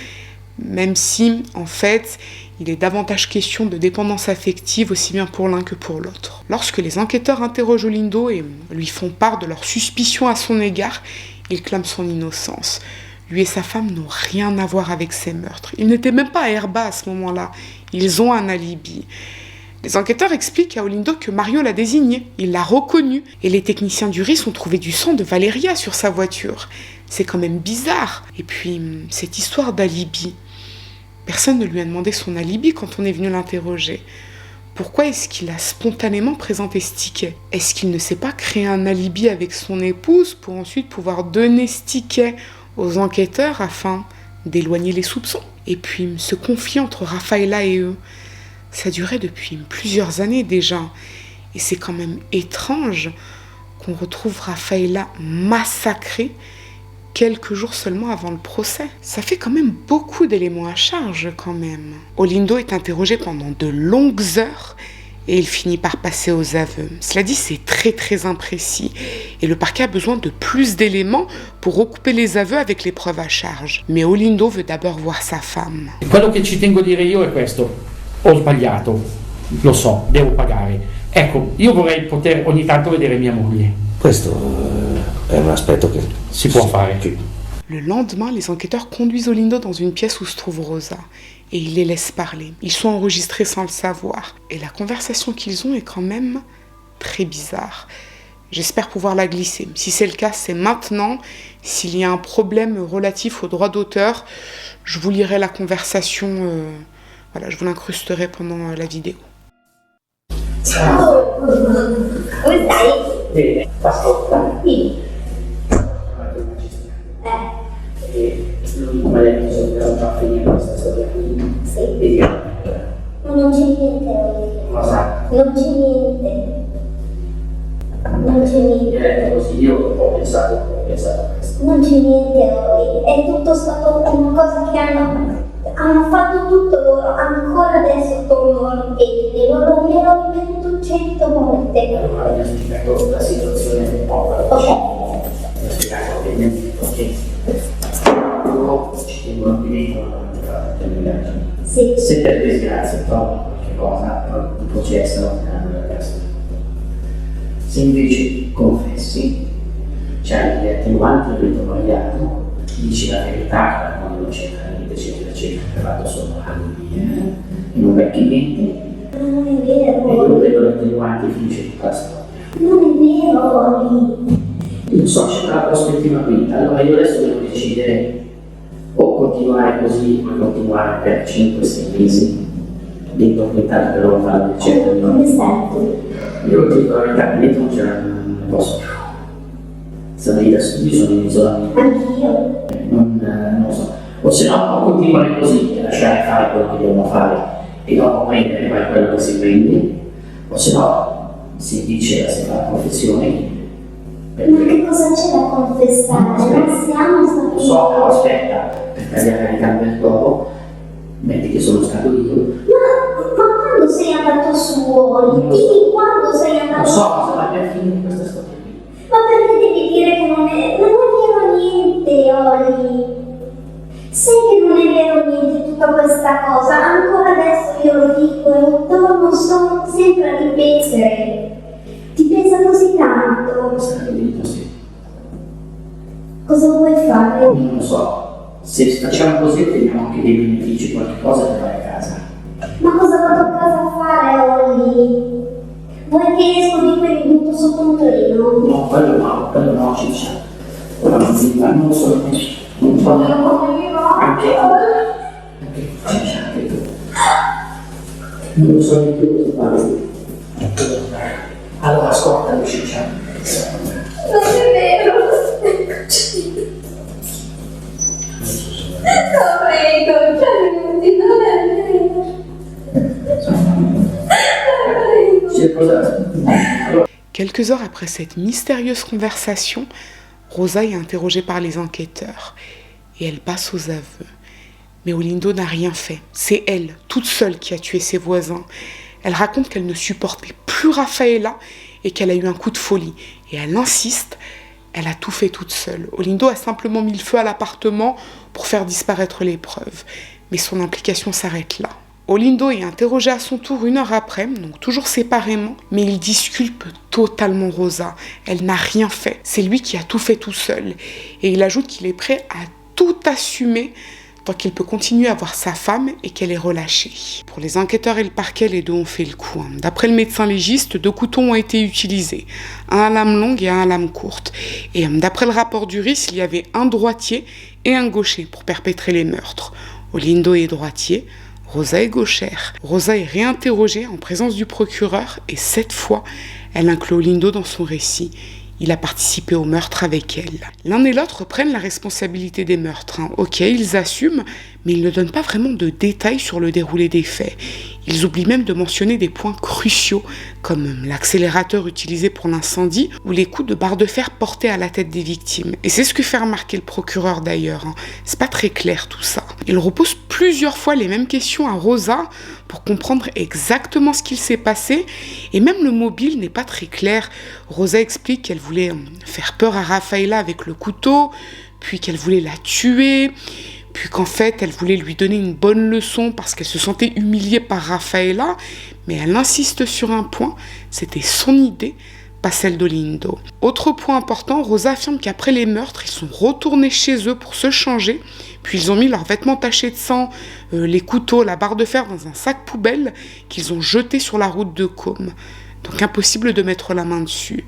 même si, en fait, il est davantage question de dépendance affective aussi bien pour l'un que pour l'autre. Lorsque les enquêteurs interrogent Olindo et lui font part de leurs suspicions à son égard, il clame son innocence. Lui et sa femme n'ont rien à voir avec ces meurtres. Ils n'étaient même pas à Erba à ce moment-là. Ils ont un alibi. Les enquêteurs expliquent à Olindo que Mario l'a désigné, il l'a reconnu, et les techniciens du RIS ont trouvé du sang de Valeria sur sa voiture. C'est quand même bizarre. Et puis, cette histoire d'alibi. Personne ne lui a demandé son alibi quand on est venu l'interroger. Pourquoi est-ce qu'il a spontanément présenté ce ticket ? Est-ce qu'il ne s'est pas créé un alibi avec son épouse pour ensuite pouvoir donner ce ticket aux enquêteurs afin d'éloigner les soupçons ? Et puis, ce conflit entre Raffaella et eux, ça durait depuis plusieurs années déjà. Et c'est quand même étrange qu'on retrouve Raffaella massacrée quelques jours seulement avant le procès. Ça fait quand même beaucoup d'éléments à charge quand même. Olindo est interrogé pendant de longues heures et il finit par passer aux aveux. Cela dit, c'est très imprécis et le parquet a besoin de plus d'éléments pour recouper les aveux avec les preuves à charge. Mais Olindo veut d'abord voir sa femme. Quello che ci tengo a dire io è questo: ho sbagliato, lo so, devo pagare. Ecco, io vorrei poter ogni tanto vedere mia moglie. Questo è un aspetto che Si può fare. Le lendemain, les enquêteurs conduisent Olindo dans une pièce où se trouve Rosa et ils les laissent parler. Ils sont enregistrés sans le savoir. Et la conversation qu'ils ont est quand même très bizarre. J'espère pouvoir la glisser. Si c'est le cas, c'est maintenant. S'il y a un problème relatif aux droits d'auteur, je vous lirai la conversation. Je vous l'incrusterai pendant la vidéo. Ciao, come stai? Ascolta. Sì. Come lei bisogna già finire questa storia qui. Sì. Non c'è niente. Cosa? Non c'è niente. Non c'è niente. Così io ho pensato a questo. Non c'è niente, Oli. È tutto stato una cosa che hanno fatto tutto loro. Ancora adesso tornano in piedi. Loro me l'ho ripetuto 100 volte. Allora mi ha spiegato la situazione del povero. Ok. Mi ha spiegato bene. Ok. Loro ci tengono qui dentro la terminata. Sì. Se per disgrazia trovo qualche cosa, un processo, se invece confessi, c'hai gli attenuanti del tuo sbagliato, dici la verità, quando non c'entra niente, eccetera, che vado solo alluviare, e non becchi niente, Non è e vero, io Oli. vedo gli attenuanti, finisce tutta la storia. Non è vero, Oli. Non so, c'è la prospettiva qui, allora io adesso devo decidere o continuare così, o continuare per 5-6 mesi, dentro quintato per loro fare eccetera. Come stai? Io ti dico la verità, dentro non posso più. Sono io sono in isolamento. Anch'io. Non lo so. O se no continuare così e lasciare fare quello che devono fare e dopo prendere poi quello che si prende, o se no si dice, si fa la confessione. Ma che cosa c'è da confessare? Non siamo stati... Lo so, però aspetta, per tagliare le gambe al topo, metti che sono stato io. Ma quando sei andato su, Oli? Dimmi quando sei Non andato so su. cosa va a finire questa storia qui. Ma perché devi dire che non è vero niente, Oli? Sai che non è vero niente tutta questa cosa? Ancora adesso io lo dico e torno sempre a ripetere. Ti pesa così tanto? Stato dentro, sì. Cosa vuoi fare? Non lo so. Se facciamo così otteniamo anche dei benefici, qualche cosa per vai a casa. Ma cosa vado a casa a fare, Oli? Vuoi che esco di qui e mi butto sotto un treno? No, quello no, Ciccia. Non lo so, non so. Anche Ciccia, anche tu. Non lo so neanche cosa fare. Allora ascoltami, Ciccia. Non è vero! Lo prego, Gianluigi, non è vero! C'è cosa? Quelques heures après cette mystérieuse conversation, Rosa est interrogée par les enquêteurs et elle passe aux aveux. Mais Olindo n'a rien fait. C'est elle, toute seule, qui a tué ses voisins. Elle raconte qu'elle ne supportait plus Raffaella et qu'elle a eu un coup de folie. Et elle insiste, elle a tout fait toute seule. Olindo a simplement mis le feu à l'appartement pour faire disparaître les preuves. Mais son implication s'arrête là. Olindo est interrogé à son tour 1 heure après, donc toujours séparément, mais il disculpe totalement Rosa. Elle n'a rien fait. C'est lui qui a tout fait tout seul. Et il ajoute qu'il est prêt à tout assumer tant qu'il peut continuer à voir sa femme et qu'elle est relâchée. Pour les enquêteurs et le parquet, les deux ont fait le coup. D'après le médecin légiste, 2 couteaux ont été utilisés, un à lame longue et un à lame courte. Et d'après le rapport du RIS, il y avait un droitier et un gaucher pour perpétrer les meurtres. Olindo est droitier, Rosa est gauchère. Rosa est réinterrogée en présence du procureur et cette fois, elle inclut Olindo dans son récit. Il a participé au meurtre avec elle. L'un et l'autre prennent la responsabilité des meurtres. Ok, ils assument, mais ils ne donnent pas vraiment de détails sur le déroulé des faits. Ils oublient même de mentionner des points cruciaux, comme l'accélérateur utilisé pour l'incendie ou les coups de barre de fer portés à la tête des victimes. Et c'est ce que fait remarquer le procureur d'ailleurs. C'est pas très clair tout ça. Il repose plusieurs fois les mêmes questions à Rosa pour comprendre exactement ce qu'il s'est passé, et même le mobile n'est pas très clair. Rosa explique qu'elle voulait faire peur à Rafaela avec le couteau, puis qu'elle voulait la tuer, puis qu'en fait, elle voulait lui donner une bonne leçon parce qu'elle se sentait humiliée par Rafaela, mais elle insiste sur un point, c'était son idée, pas celle d'Olindo. Autre point important, Rosa affirme qu'après les meurtres, ils sont retournés chez eux pour se changer, puis ils ont mis leurs vêtements tachés de sang, les couteaux, la barre de fer dans un sac poubelle qu'ils ont jeté sur la route de Côme. Donc impossible de mettre la main dessus.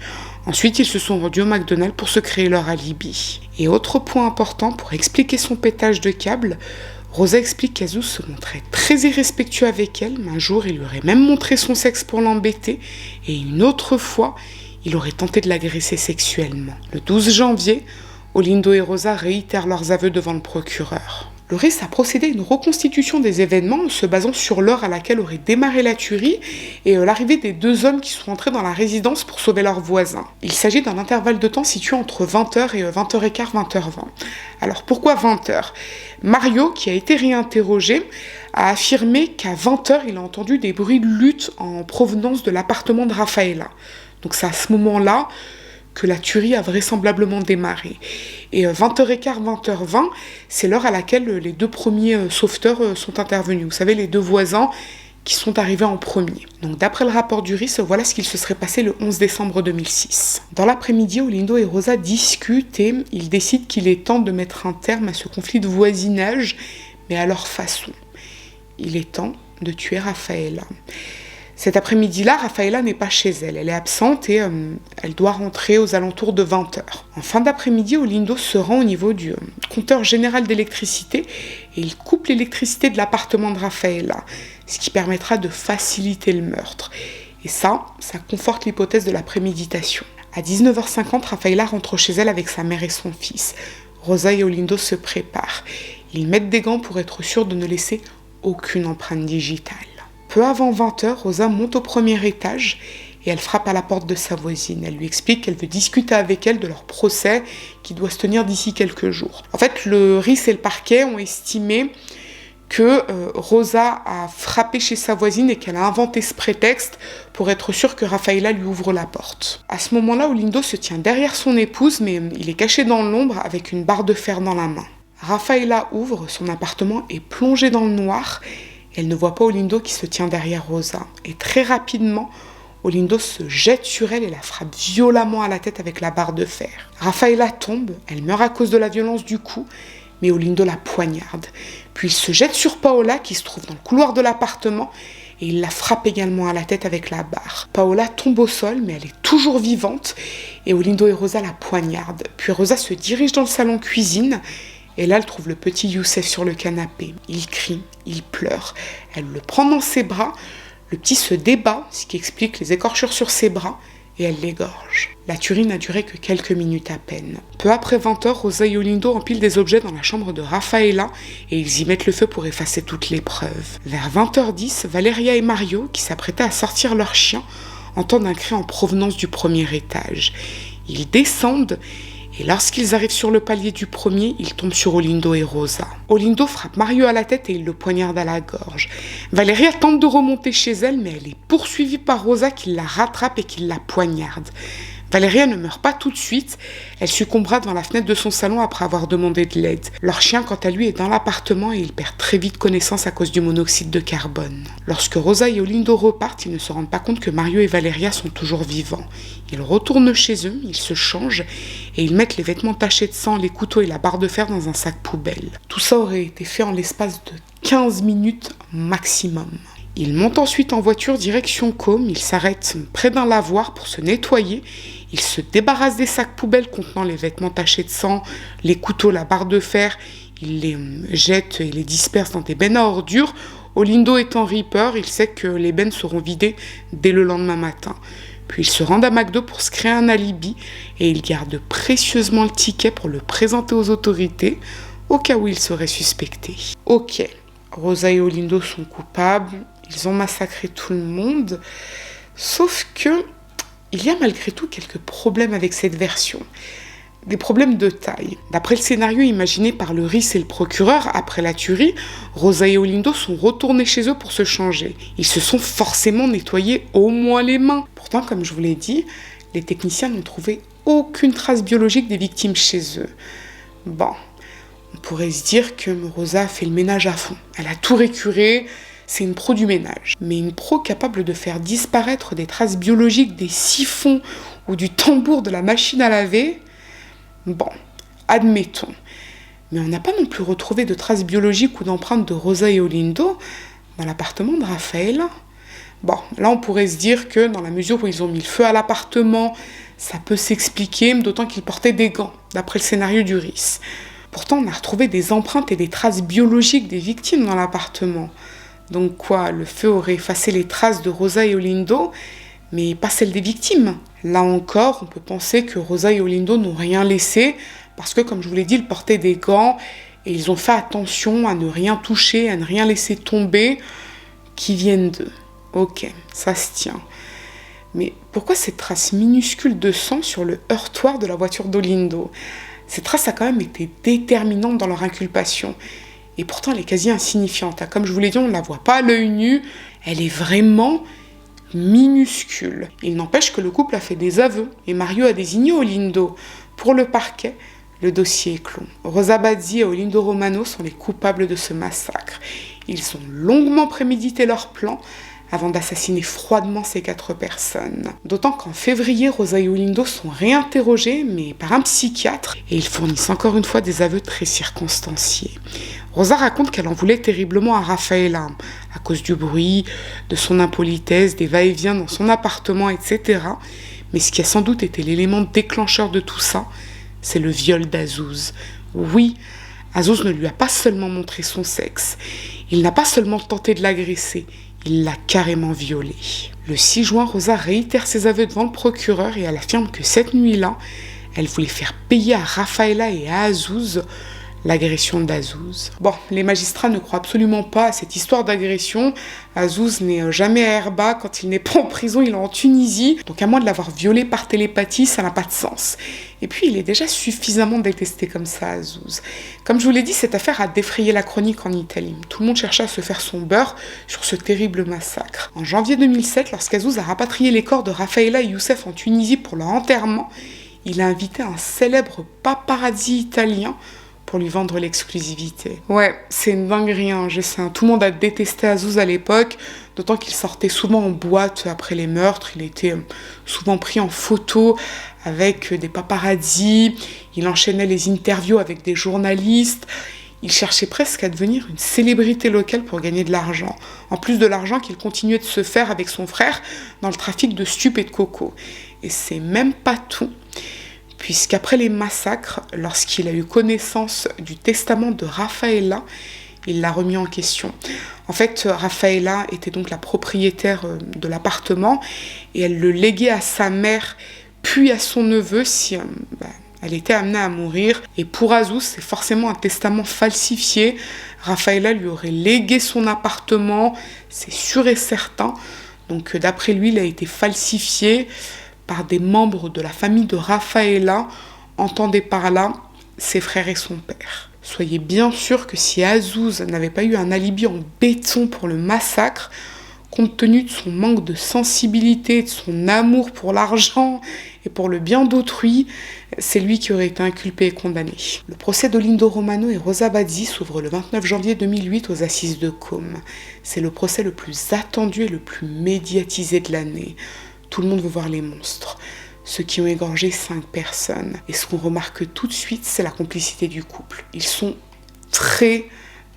Ensuite, ils se sont rendus au McDonald's pour se créer leur alibi. Et autre point important, pour expliquer son pétage de câble, Rosa explique qu'Azouz se montrait très irrespectueux avec elle, mais un jour il lui aurait même montré son sexe pour l'embêter, et une autre fois, il aurait tenté de l'agresser sexuellement. Le 12 janvier, Olindo et Rosa réitèrent leurs aveux devant le procureur. Le RIS a procédé à une reconstitution des événements en se basant sur l'heure à laquelle aurait démarré la tuerie et l'arrivée des deux hommes qui sont entrés dans la résidence pour sauver leurs voisins. Il s'agit d'un intervalle de temps situé entre 20h et 20h15, 20h20. Alors pourquoi 20h ? Mario, qui a été réinterrogé, a affirmé qu'à 20h, il a entendu des bruits de lutte en provenance de l'appartement de Rafaela. Donc c'est à ce moment-là que la tuerie a vraisemblablement démarré. Et 20h15, 20h20, c'est l'heure à laquelle les deux premiers sauveteurs sont intervenus. Vous savez, les deux voisins qui sont arrivés en premier. Donc d'après le rapport du RIS, voilà ce qu'il se serait passé le 11 décembre 2006. Dans l'après-midi, Olindo et Rosa discutent et ils décident qu'il est temps de mettre un terme à ce conflit de voisinage, mais à leur façon. Il est temps de tuer Rafaela. Cet après-midi-là, Rafaela n'est pas chez elle. Elle est absente et elle doit rentrer aux alentours de 20h. En fin d'après-midi, Olindo se rend au niveau du compteur général d'électricité et il coupe l'électricité de l'appartement de Rafaela, ce qui permettra de faciliter le meurtre. Et ça conforte l'hypothèse de la préméditation. À 19h50, Rafaela rentre chez elle avec sa mère et son fils. Rosa et Olindo se préparent. Ils mettent des gants pour être sûrs de ne laisser aucune empreinte digitale. Peu avant 20h, Rosa monte au premier étage et elle frappe à la porte de sa voisine. Elle lui explique qu'elle veut discuter avec elle de leur procès qui doit se tenir d'ici quelques jours. En fait, le RIS et le parquet ont estimé que Rosa a frappé chez sa voisine et qu'elle a inventé ce prétexte pour être sûre que Rafaela lui ouvre la porte. À ce moment-là, Olindo se tient derrière son épouse, mais il est caché dans l'ombre avec une barre de fer dans la main. Rafaela ouvre, son appartement est plongé dans le noir. Elle ne voit pas Olindo qui se tient derrière Rosa. Et très rapidement, Olindo se jette sur elle et la frappe violemment à la tête avec la barre de fer. Rafaela tombe, elle meurt à cause de la violence du coup, mais Olindo la poignarde. Puis il se jette sur Paola qui se trouve dans le couloir de l'appartement et il la frappe également à la tête avec la barre. Paola tombe au sol, mais elle est toujours vivante et Olindo et Rosa la poignardent. Puis Rosa se dirige dans le salon cuisine. Et là, elle trouve le petit Youssef sur le canapé. Il crie, il pleure. Elle le prend dans ses bras. Le petit se débat, ce qui explique les écorchures sur ses bras, et elle l'égorge. La tuerie n'a duré que quelques minutes à peine. Peu après 20h, Rosa et Olindo empilent des objets dans la chambre de Rafaela et ils y mettent le feu pour effacer toutes les preuves. Vers 20h10, Valeria et Mario, qui s'apprêtaient à sortir leur chien, entendent un cri en provenance du premier étage. Ils descendent et lorsqu'ils arrivent sur le palier du premier, ils tombent sur Olindo et Rosa. Olindo frappe Mario à la tête et il le poignarde à la gorge. Valeria tente de remonter chez elle, mais elle est poursuivie par Rosa qui la rattrape et qui la poignarde. Valeria ne meurt pas tout de suite, elle succombera devant la fenêtre de son salon après avoir demandé de l'aide. Leur chien, quant à lui, est dans l'appartement et il perd très vite connaissance à cause du monoxyde de carbone. Lorsque Rosa et Olindo repartent, ils ne se rendent pas compte que Mario et Valeria sont toujours vivants. Ils retournent chez eux, ils se changent et ils mettent les vêtements tachés de sang, les couteaux et la barre de fer dans un sac poubelle. Tout ça aurait été fait en l'espace de 15 minutes maximum. Ils montent ensuite en voiture direction Côme, ils s'arrêtent près d'un lavoir pour se nettoyer, ils se débarrassent des sacs poubelles contenant les vêtements tachés de sang, les couteaux, la barre de fer, ils les jettent et les dispersent dans des bennes à ordures. Olindo étant Reaper, il sait que les bennes seront vidées dès le lendemain matin. Puis ils se rendent à McDo pour se créer un alibi et ils gardent précieusement le ticket pour le présenter aux autorités. au cas où ils seraient suspectés. Ok, Rosa et Olindo sont coupables, ils ont massacré tout le monde, sauf que il y a malgré tout quelques problèmes avec cette version. Des problèmes de taille. D'après le scénario imaginé par le RIS et le procureur, après la tuerie, Rosa et Olindo sont retournés chez eux pour se changer. Ils se sont forcément nettoyés au moins les mains. Pourtant, comme je vous l'ai dit, les techniciens n'ont trouvé aucune trace biologique des victimes chez eux. Bon, on pourrait se dire que Rosa a fait le ménage à fond. Elle a tout récuré, c'est une pro du ménage. Mais une pro capable de faire disparaître des traces biologiques des siphons ou du tambour de la machine à laver, bon, admettons. Mais on n'a pas non plus retrouvé de traces biologiques ou d'empreintes de Rosa et Olindo dans l'appartement de Rafaela. Bon, là on pourrait se dire que dans la mesure où ils ont mis le feu à l'appartement, ça peut s'expliquer, d'autant qu'ils portaient des gants, d'après le scénario du RIS. Pourtant, on a retrouvé des empreintes et des traces biologiques des victimes dans l'appartement. Donc quoi, le feu aurait effacé les traces de Rosa et Olindo, mais pas celles des victimes. Là encore, on peut penser que Rosa et Olindo n'ont rien laissé, parce que, comme je vous l'ai dit, ils portaient des gants, et ils ont fait attention à ne rien toucher, à ne rien laisser tomber, qui viennent d'eux. Ok, ça se tient. Mais pourquoi ces traces minuscules de sang sur le heurtoir de la voiture d'Olindo ? Ces traces a quand même été déterminantes dans leur inculpation. Et pourtant, elle est quasi insignifiante. Comme je vous l'ai dit, on ne la voit pas à l'œil nu. Elle est vraiment minuscule. Il n'empêche que le couple a fait des aveux et Mario a désigné Olindo. Pour le parquet, le dossier est clos. Rosa Bazzi et Olindo Romano sont les coupables de ce massacre. Ils ont longuement prémédité leur plan avant d'assassiner froidement ces 4 personnes. D'autant qu'en février, Rosa et Olindo sont réinterrogés, mais par un psychiatre, et ils fournissent encore une fois des aveux très circonstanciés. Rosa raconte qu'elle en voulait terriblement à Rafaela, à cause du bruit, de son impolitesse, des va-et-vient dans son appartement, etc. Mais ce qui a sans doute été l'élément déclencheur de tout ça, c'est le viol d'Azouz. Oui, Azouz ne lui a pas seulement montré son sexe, il n'a pas seulement tenté de l'agresser, il l'a carrément violée. Le 6 juin, Rosa réitère ses aveux devant le procureur et elle affirme que cette nuit-là, elle voulait faire payer à Rafaela et à Azouz l'agression d'Azouz. Bon, les magistrats ne croient absolument pas à cette histoire d'agression. Azouz n'est jamais à Herba. Quand il n'est pas en prison, il est en Tunisie. Donc à moins de l'avoir violé par télépathie, ça n'a pas de sens. Et puis, il est déjà suffisamment détesté comme ça, Azouz. Comme je vous l'ai dit, cette affaire a défrayé la chronique en Italie. Tout le monde cherchait à se faire son beurre sur ce terrible massacre. En janvier 2007, lorsqu'Azouz a rapatrié les corps de Rafaela et Youssef en Tunisie pour leur enterrement, il a invité un célèbre paparazzi italien pour lui vendre l'exclusivité. Ouais, c'est une dinguerie, hein, je sais. Tout le monde a détesté Azouz à l'époque, d'autant qu'il sortait souvent en boîte après les meurtres. Il était souvent pris en photo avec des paparazzis. Il enchaînait les interviews avec des journalistes. Il cherchait presque à devenir une célébrité locale pour gagner de l'argent. En plus de l'argent qu'il continuait de se faire avec son frère dans le trafic de stupes et de coco. Et c'est même pas tout. Puisqu'après les massacres, lorsqu'il a eu connaissance du testament de Rafaela, il l'a remis en question. En fait, Rafaela était donc la propriétaire de l'appartement et elle le léguait à sa mère, puis à son neveu si elle était amenée à mourir. Et pour Azouz, c'est forcément un testament falsifié. Rafaela lui aurait légué son appartement, c'est sûr et certain. Donc d'après lui, il a été falsifié par des membres de la famille de Rafaela, entendez par là ses frères et son père. Soyez bien sûr que si Azouz n'avait pas eu un alibi en béton pour le massacre, compte tenu de son manque de sensibilité, de son amour pour l'argent et pour le bien d'autrui, c'est lui qui aurait été inculpé et condamné. Le procès d'Olindo Romano et Rosa Bazzi s'ouvre le 29 janvier 2008 aux Assises de Côme. C'est le procès le plus attendu et le plus médiatisé de l'année. Tout le monde veut voir les monstres, ceux qui ont égorgé 5 personnes. Et ce qu'on remarque tout de suite, c'est la complicité du couple. Ils sont très,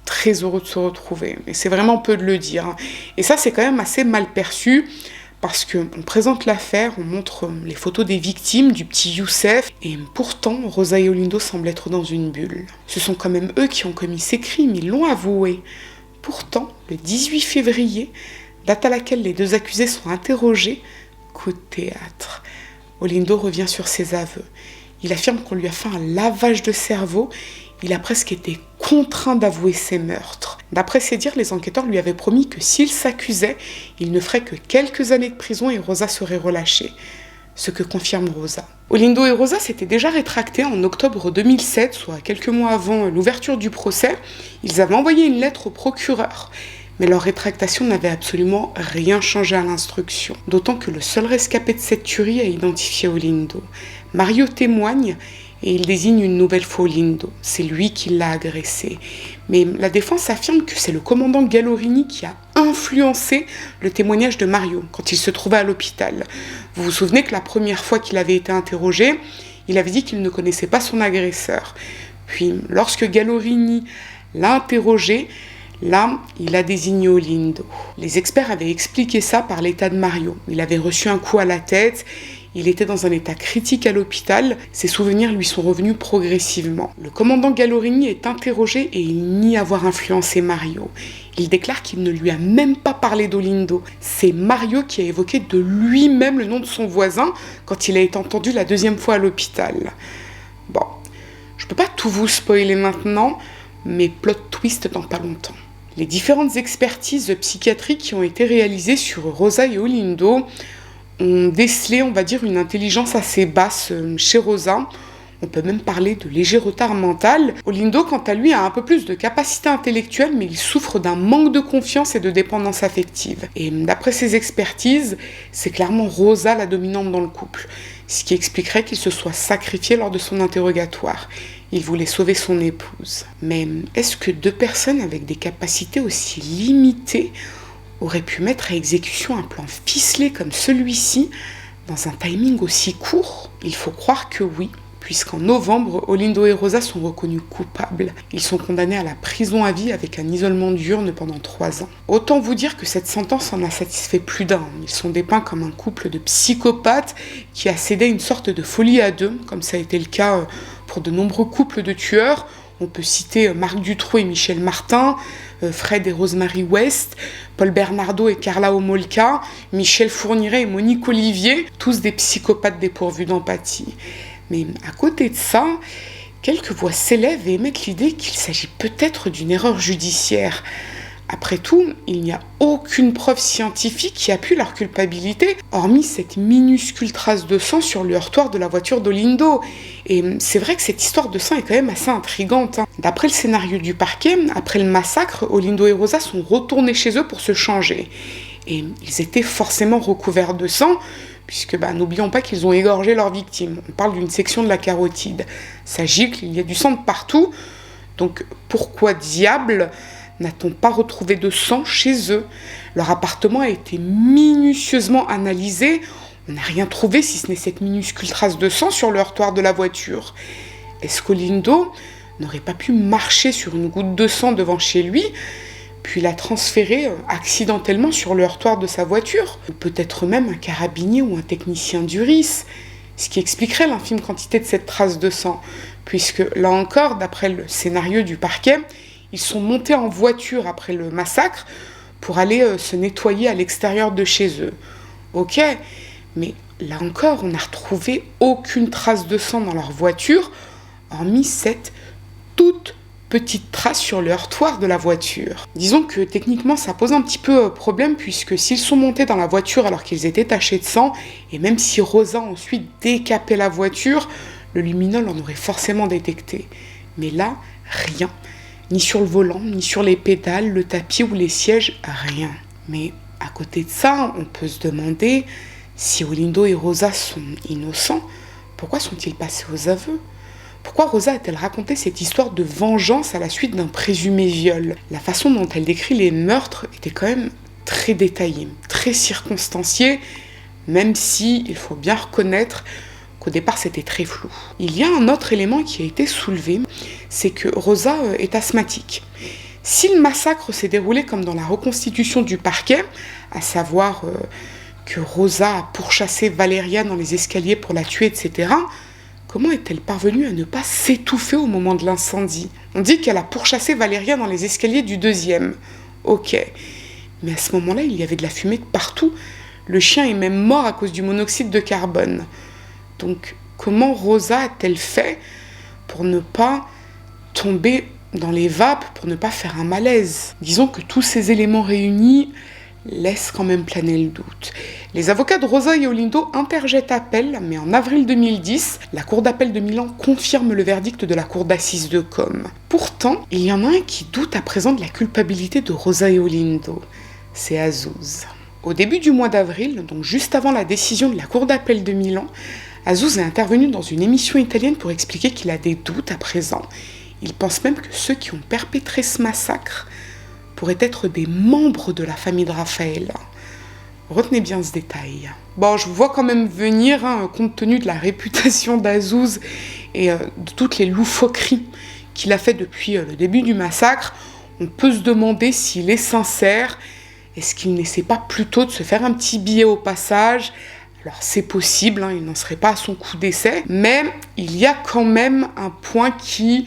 très heureux de se retrouver. Et c'est vraiment peu de le dire. Et ça, c'est quand même assez mal perçu, parce qu'on présente l'affaire, on montre les photos des victimes, du petit Youssef, et pourtant, Rosa et Olindo semblent être dans une bulle. Ce sont quand même eux qui ont commis ces crimes, ils l'ont avoué. Pourtant, le 18 février, date à laquelle les 2 accusés sont interrogés, coup de théâtre. Olindo revient sur ses aveux. Il affirme qu'on lui a fait un lavage de cerveau. il a presque été contraint d'avouer ses meurtres. D'après ses dires, les enquêteurs lui avaient promis que s'il s'accusait, il ne ferait que quelques années de prison et Rosa serait relâchée. Ce que confirme Rosa. Olindo et Rosa s'étaient déjà rétractés en octobre 2007, soit quelques mois avant l'ouverture du procès. Ils avaient envoyé une lettre au procureur. Mais leur rétractation n'avait absolument rien changé à l'instruction. D'autant que le seul rescapé de cette tuerie a identifié Olindo. Mario témoigne et il désigne une nouvelle fois Olindo. C'est lui qui l'a agressé. Mais la défense affirme que c'est le commandant Gallorini qui a influencé le témoignage de Mario quand il se trouvait à l'hôpital. Vous vous souvenez que la première fois qu'il avait été interrogé, il avait dit qu'il ne connaissait pas son agresseur. Puis, lorsque Gallorini l'a interrogé, là, il a désigné Olindo. Les experts avaient expliqué ça par l'état de Mario. Il avait reçu un coup à la tête, il était dans un état critique à l'hôpital, ses souvenirs lui sont revenus progressivement. Le commandant Gallorini est interrogé et il nie avoir influencé Mario. Il déclare qu'il ne lui a même pas parlé d'Olindo. C'est Mario qui a évoqué de lui-même le nom de son voisin quand il a été entendu la deuxième fois à l'hôpital. Bon, je peux pas tout vous spoiler maintenant, mais plot twist dans pas longtemps. Les différentes expertises psychiatriques qui ont été réalisées sur Rosa et Olindo ont décelé, on va dire, une intelligence assez basse chez Rosa. On peut même parler de léger retard mental. Olindo, quant à lui, a un peu plus de capacité intellectuelle, mais il souffre d'un manque de confiance et de dépendance affective. Et d'après ces expertises, c'est clairement Rosa la dominante dans le couple, ce qui expliquerait qu'il se soit sacrifié lors de son interrogatoire. Il voulait sauver son épouse. Mais est-ce que deux personnes avec des capacités aussi limitées auraient pu mettre à exécution un plan ficelé comme celui-ci dans un timing aussi court? Il faut croire que oui, puisqu'en novembre, Olindo et Rosa sont reconnus coupables. Ils sont condamnés à la prison à vie avec un isolement diurne pendant 3 ans. Autant vous dire que cette sentence en a satisfait plus d'un. Ils sont dépeints comme un couple de psychopathes qui a cédé à une sorte de folie à deux, comme ça a été le cas pour de nombreux couples de tueurs. On peut citer Marc Dutroux et Michel Martin, Fred et Rosemary West, Paul Bernardo et Carla Homolka, Michel Fourniret et Monique Olivier, tous des psychopathes dépourvus d'empathie. Mais à côté de ça, quelques voix s'élèvent et émettent l'idée qu'il s'agit peut-être d'une erreur judiciaire. Après tout, il n'y a aucune preuve scientifique qui appuie leur culpabilité, hormis cette minuscule trace de sang sur le heurtoir de la voiture d'Olindo. Et c'est vrai que cette histoire de sang est quand même assez intrigante. D'après le scénario du parquet, après le massacre, Olindo et Rosa sont retournés chez eux pour se changer. Et ils étaient forcément recouverts de sang, puisque n'oublions pas qu'ils ont égorgé leur victime. On parle d'une section de la carotide. Ça gicle, il y a du sang de partout. Donc pourquoi diable n'a-t-on pas retrouvé de sang chez eux? Leur appartement a été minutieusement analysé. On n'a rien trouvé si ce n'est cette minuscule trace de sang sur le heurtoir de la voiture. Est-ce qu'Olindo n'aurait pas pu marcher sur une goutte de sang devant chez lui, puis la transférer accidentellement sur le heurtoir de sa voiture? Ou peut-être même un carabinier ou un technicien d'URIS, ce qui expliquerait l'infime quantité de cette trace de sang, puisque là encore, d'après le scénario du parquet, ils sont montés en voiture après le massacre pour aller se nettoyer à l'extérieur de chez eux. Ok, mais là encore, on n'a retrouvé aucune trace de sang dans leur voiture, hormis cette toute petite trace sur le heurtoir de la voiture. Disons que techniquement, ça pose un petit peu problème, puisque s'ils sont montés dans la voiture alors qu'ils étaient tachés de sang, et même si Rosa a ensuite décapé la voiture, le luminol en aurait forcément détecté. Mais là, rien. Ni sur le volant, ni sur les pédales, le tapis ou les sièges, rien. Mais à côté de ça, on peut se demander si Olindo et Rosa sont innocents, pourquoi sont-ils passés aux aveux? Pourquoi Rosa a-t-elle raconté cette histoire de vengeance à la suite d'un présumé viol? La façon dont elle décrit les meurtres était quand même très détaillée, très circonstanciée, même si il faut bien reconnaître qu'au départ c'était très flou. Il y a un autre élément qui a été soulevé, c'est que Rosa est asthmatique. Si le massacre s'est déroulé comme dans la reconstitution du parquet, à savoir que Rosa a pourchassé Valeria dans les escaliers pour la tuer, etc., comment est-elle parvenue à ne pas s'étouffer au moment de l'incendie? On dit qu'elle a pourchassé Valeria dans les escaliers du 2e. Ok, mais à ce moment-là, il y avait de la fumée de partout. Le chien est même mort à cause du monoxyde de carbone. Donc, comment Rosa a-t-elle fait pour ne pas tomber dans les vapes pour ne pas faire un malaise. Disons que tous ces éléments réunis laissent quand même planer le doute. Les avocats de Rosa et Olindo interjettent appel, mais en avril 2010, la Cour d'appel de Milan confirme le verdict de la Cour d'assises de Com. Pourtant, il y en a un qui doute à présent de la culpabilité de Rosa et Olindo. C'est Azouz. Au début du mois d'avril, donc juste avant la décision de la Cour d'appel de Milan, Azouz est intervenu dans une émission italienne pour expliquer qu'il a des doutes à présent. Il pense même que ceux qui ont perpétré ce massacre pourraient être des membres de la famille de Raffaella. Retenez bien ce détail. Bon, je vous vois quand même venir, compte tenu de la réputation d'Azouz et de toutes les loufoqueries qu'il a fait depuis le début du massacre. On peut se demander s'il est sincère. Est-ce qu'il n'essaie pas plutôt de se faire un petit billet au passage ? Alors c'est possible, il n'en serait pas à son coup d'essai, mais il y a quand même un point qui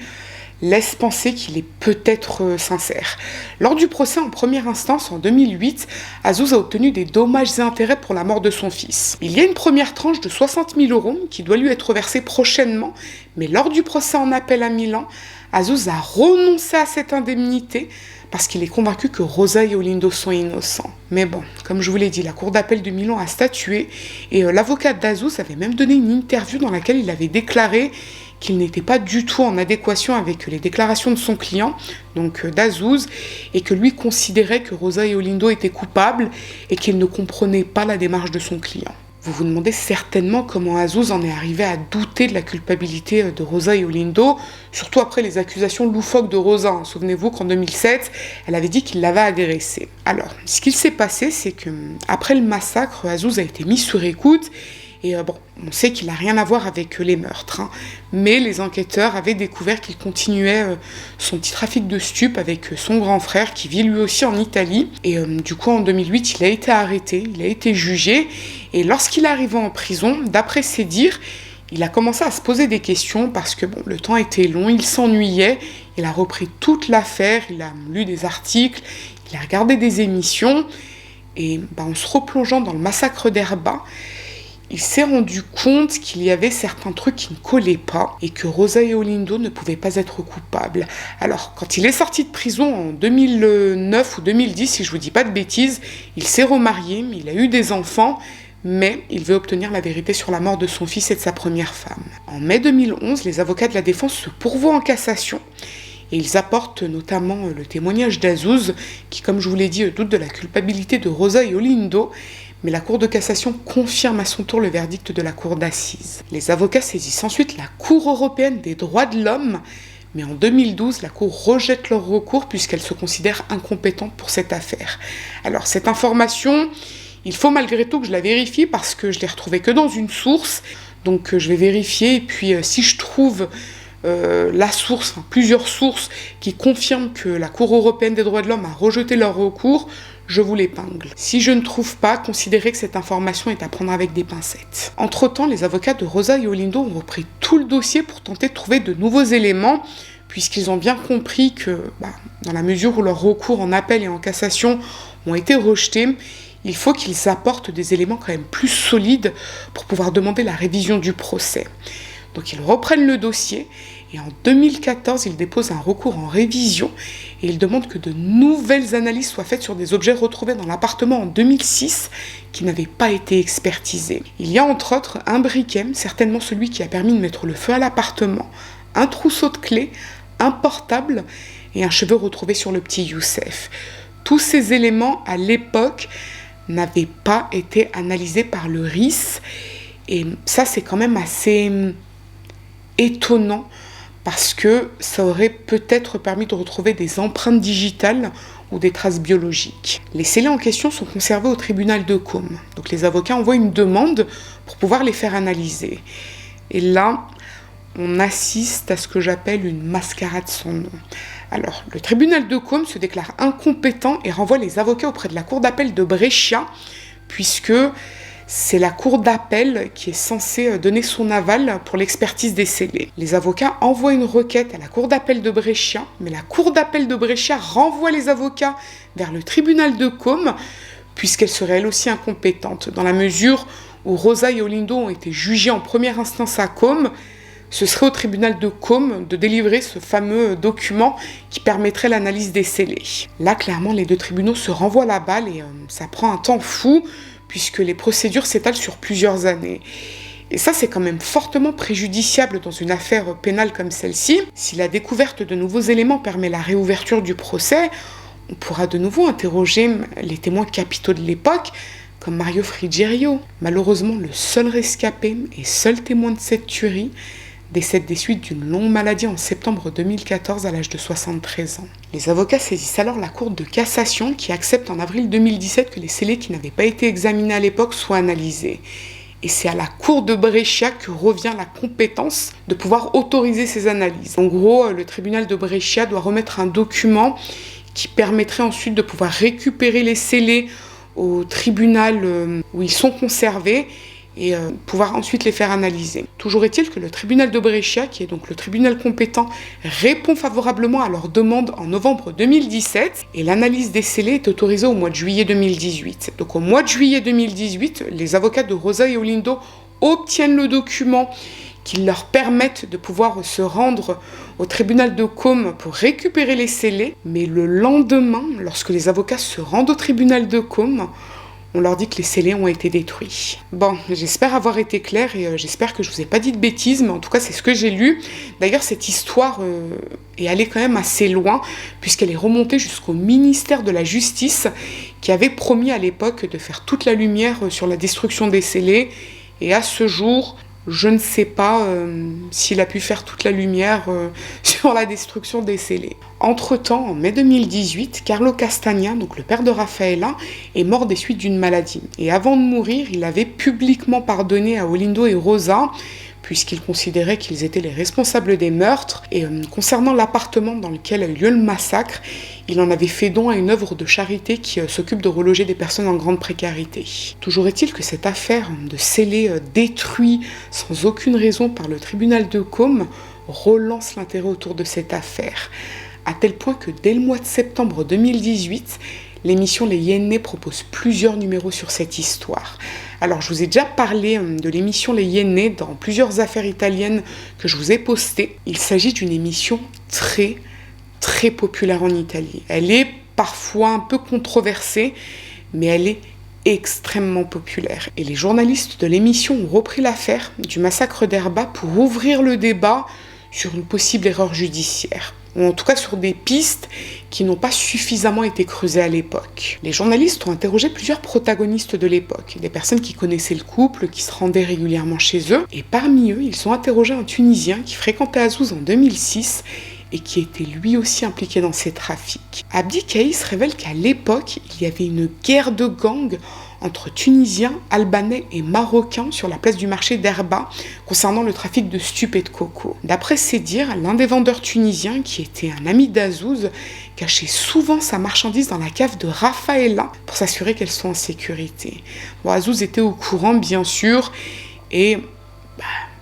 laisse penser qu'il est peut-être sincère. Lors du procès en première instance en 2008, Azouz a obtenu des dommages et intérêts pour la mort de son fils. Il y a une première tranche de 60 000 € qui doit lui être versée prochainement, mais lors du procès en appel à Milan, Azouz a renoncé à cette indemnité parce qu'il est convaincu que Rosa et Olindo sont innocents. Mais bon, comme je vous l'ai dit, la Cour d'appel de Milan a statué et l'avocat d'Azouz avait même donné une interview dans laquelle il avait déclaré qu'il n'était pas du tout en adéquation avec les déclarations de son client, donc d'Azouz, et que lui considérait que Rosa et Olindo étaient coupables et qu'il ne comprenait pas la démarche de son client. Vous vous demandez certainement comment Azouz en est arrivé à douter de la culpabilité de Rosa et Olindo, surtout après les accusations loufoques de Rosa. Souvenez-vous qu'en 2007, elle avait dit qu'il l'avait agressée. Alors, ce qu'il s'est passé, c'est que après le massacre, Azouz a été mis sur écoute. Et on sait qu'il n'a rien à voir avec les meurtres, mais les enquêteurs avaient découvert qu'il continuait son petit trafic de stupes avec son grand frère qui vit lui aussi en Italie. Et du coup, en 2008, il a été arrêté, il a été jugé. Et lorsqu'il est arrivé en prison, d'après ses dires, il a commencé à se poser des questions parce que le temps était long, il s'ennuyait. Il a repris toute l'affaire, il a lu des articles, il a regardé des émissions. Et en se replongeant dans le massacre d'Erba, il s'est rendu compte qu'il y avait certains trucs qui ne collaient pas et que Rosa et Olindo ne pouvaient pas être coupables. Alors, quand il est sorti de prison en 2009 ou 2010, si je vous dis pas de bêtises, il s'est remarié, il a eu des enfants, mais il veut obtenir la vérité sur la mort de son fils et de sa première femme. En mai 2011, les avocats de la défense se pourvoient en cassation. Et ils apportent notamment le témoignage d'Azouz, qui, comme je vous l'ai dit, doute de la culpabilité de Rosa et Olindo, mais la Cour de cassation confirme à son tour le verdict de la Cour d'assises. Les avocats saisissent ensuite la Cour européenne des droits de l'homme, mais en 2012, la Cour rejette leur recours puisqu'elle se considère incompétente pour cette affaire. Alors cette information, il faut malgré tout que je la vérifie parce que je l'ai retrouvée que dans une source, donc je vais vérifier et puis si je trouve la source, plusieurs sources qui confirment que la Cour européenne des droits de l'homme a rejeté leur recours, je vous l'épingle. Si je ne trouve pas, considérez que cette information est à prendre avec des pincettes. Entre-temps, les avocats de Rosa et Olindo ont repris tout le dossier pour tenter de trouver de nouveaux éléments, puisqu'ils ont bien compris que, dans la mesure où leurs recours en appel et en cassation ont été rejetés, il faut qu'ils apportent des éléments quand même plus solides pour pouvoir demander la révision du procès. Donc ils reprennent le dossier et en 2014, ils déposent un recours en révision et ils demandent que de nouvelles analyses soient faites sur des objets retrouvés dans l'appartement en 2006 qui n'avaient pas été expertisés. Il y a entre autres un briquet, certainement celui qui a permis de mettre le feu à l'appartement, un trousseau de clés, un portable et un cheveu retrouvé sur le petit Youssef. Tous ces éléments, à l'époque, n'avaient pas été analysés par le RIS et ça, c'est quand même assez étonnant parce que ça aurait peut-être permis de retrouver des empreintes digitales ou des traces biologiques. Les scellés en question sont conservés au tribunal de Com. Donc les avocats envoient une demande pour pouvoir les faire analyser. Et là, on assiste à ce que j'appelle une mascarade sans nom. Alors, le tribunal de Com se déclare incompétent et renvoie les avocats auprès de la cour d'appel de Brescia, puisque c'est la cour d'appel qui est censée donner son aval pour l'expertise des scellés. Les avocats envoient une requête à la cour d'appel de Brescia, mais la cour d'appel de Brescia renvoie les avocats vers le tribunal de Com, puisqu'elle serait elle aussi incompétente, dans la mesure où Rosa et Olindo ont été jugés en première instance à Com, Ce serait au tribunal de Côme de délivrer ce fameux document qui permettrait l'analyse des scellés. Là, clairement, les deux tribunaux se renvoient la balle et ça prend un temps fou puisque les procédures s'étalent sur plusieurs années. Et ça, c'est quand même fortement préjudiciable dans une affaire pénale comme celle-ci. Si la découverte de nouveaux éléments permet la réouverture du procès, on pourra de nouveau interroger les témoins capitaux de l'époque, comme Mario Frigerio. Malheureusement, le seul rescapé et seul témoin de cette tuerie décède des suites d'une longue maladie en septembre 2014 à l'âge de 73 ans. Les avocats saisissent alors la Cour de cassation qui accepte en avril 2017 que les scellés qui n'avaient pas été examinés à l'époque soient analysés. Et c'est à la Cour de Brescia que revient la compétence de pouvoir autoriser ces analyses. En gros, le tribunal de Brescia doit remettre un document qui permettrait ensuite de pouvoir récupérer les scellés au tribunal où ils sont conservés et pouvoir ensuite les faire analyser. Toujours est-il que le tribunal de Brescia, qui est donc le tribunal compétent, répond favorablement à leur demande en novembre 2017 et l'analyse des scellés est autorisée au mois de juillet 2018. Donc au mois de juillet 2018, les avocats de Rosa et Olindo obtiennent le document qui leur permettent de pouvoir se rendre au tribunal de Côme pour récupérer les scellés. Mais le lendemain, lorsque les avocats se rendent au tribunal de Côme, on leur dit que les scellés ont été détruits. Bon, j'espère avoir été claire et j'espère que je vous ai pas dit de bêtises, mais en tout cas c'est ce que j'ai lu. D'ailleurs cette histoire est allée quand même assez loin, puisqu'elle est remontée jusqu'au ministère de la Justice, qui avait promis à l'époque de faire toute la lumière sur la destruction des scellés. Et à ce jour, je ne sais pas s'il a pu faire toute la lumière sur la destruction des scellés. Entre-temps, en mai 2018, Carlo Castagna, donc le père de Raffaella, est mort des suites d'une maladie. Et avant de mourir, il avait publiquement pardonné à Olindo et Rosa, puisqu'il considérait qu'ils étaient les responsables des meurtres. Et concernant l'appartement dans lequel a eu lieu le massacre, il en avait fait don à une œuvre de charité qui s'occupe de reloger des personnes en grande précarité. Toujours est-il que cette affaire de scellés détruits sans aucune raison par le tribunal de Côme relance l'intérêt autour de cette affaire, à tel point que dès le mois de septembre 2018, l'émission Les Iene propose plusieurs numéros sur cette histoire. Alors, je vous ai déjà parlé de l'émission Les Iene dans plusieurs affaires italiennes que je vous ai postées. Il s'agit d'une émission très populaire en Italie. Elle est parfois un peu controversée, mais elle est extrêmement populaire. Et les journalistes de l'émission ont repris l'affaire du massacre d'Erba pour ouvrir le débat sur une possible erreur judiciaire, ou en tout cas sur des pistes qui n'ont pas suffisamment été creusées à l'époque. Les journalistes ont interrogé plusieurs protagonistes de l'époque, des personnes qui connaissaient le couple, qui se rendaient régulièrement chez eux, et parmi eux, ils ont interrogé un Tunisien qui fréquentait Azouz en 2006 et qui était lui aussi impliqué dans ces trafics. Abdi Kaïs révèle qu'à l'époque, il y avait une guerre de gangs entre Tunisiens, Albanais et Marocains sur la place du marché d'Erba concernant le trafic de stupes et de coco. D'après ses dires, l'un des vendeurs tunisiens, qui était un ami d'Azouz, cachait souvent sa marchandise dans la cave de Raffaella pour s'assurer qu'elle soit en sécurité. Bon, Azouz était au courant, bien sûr, et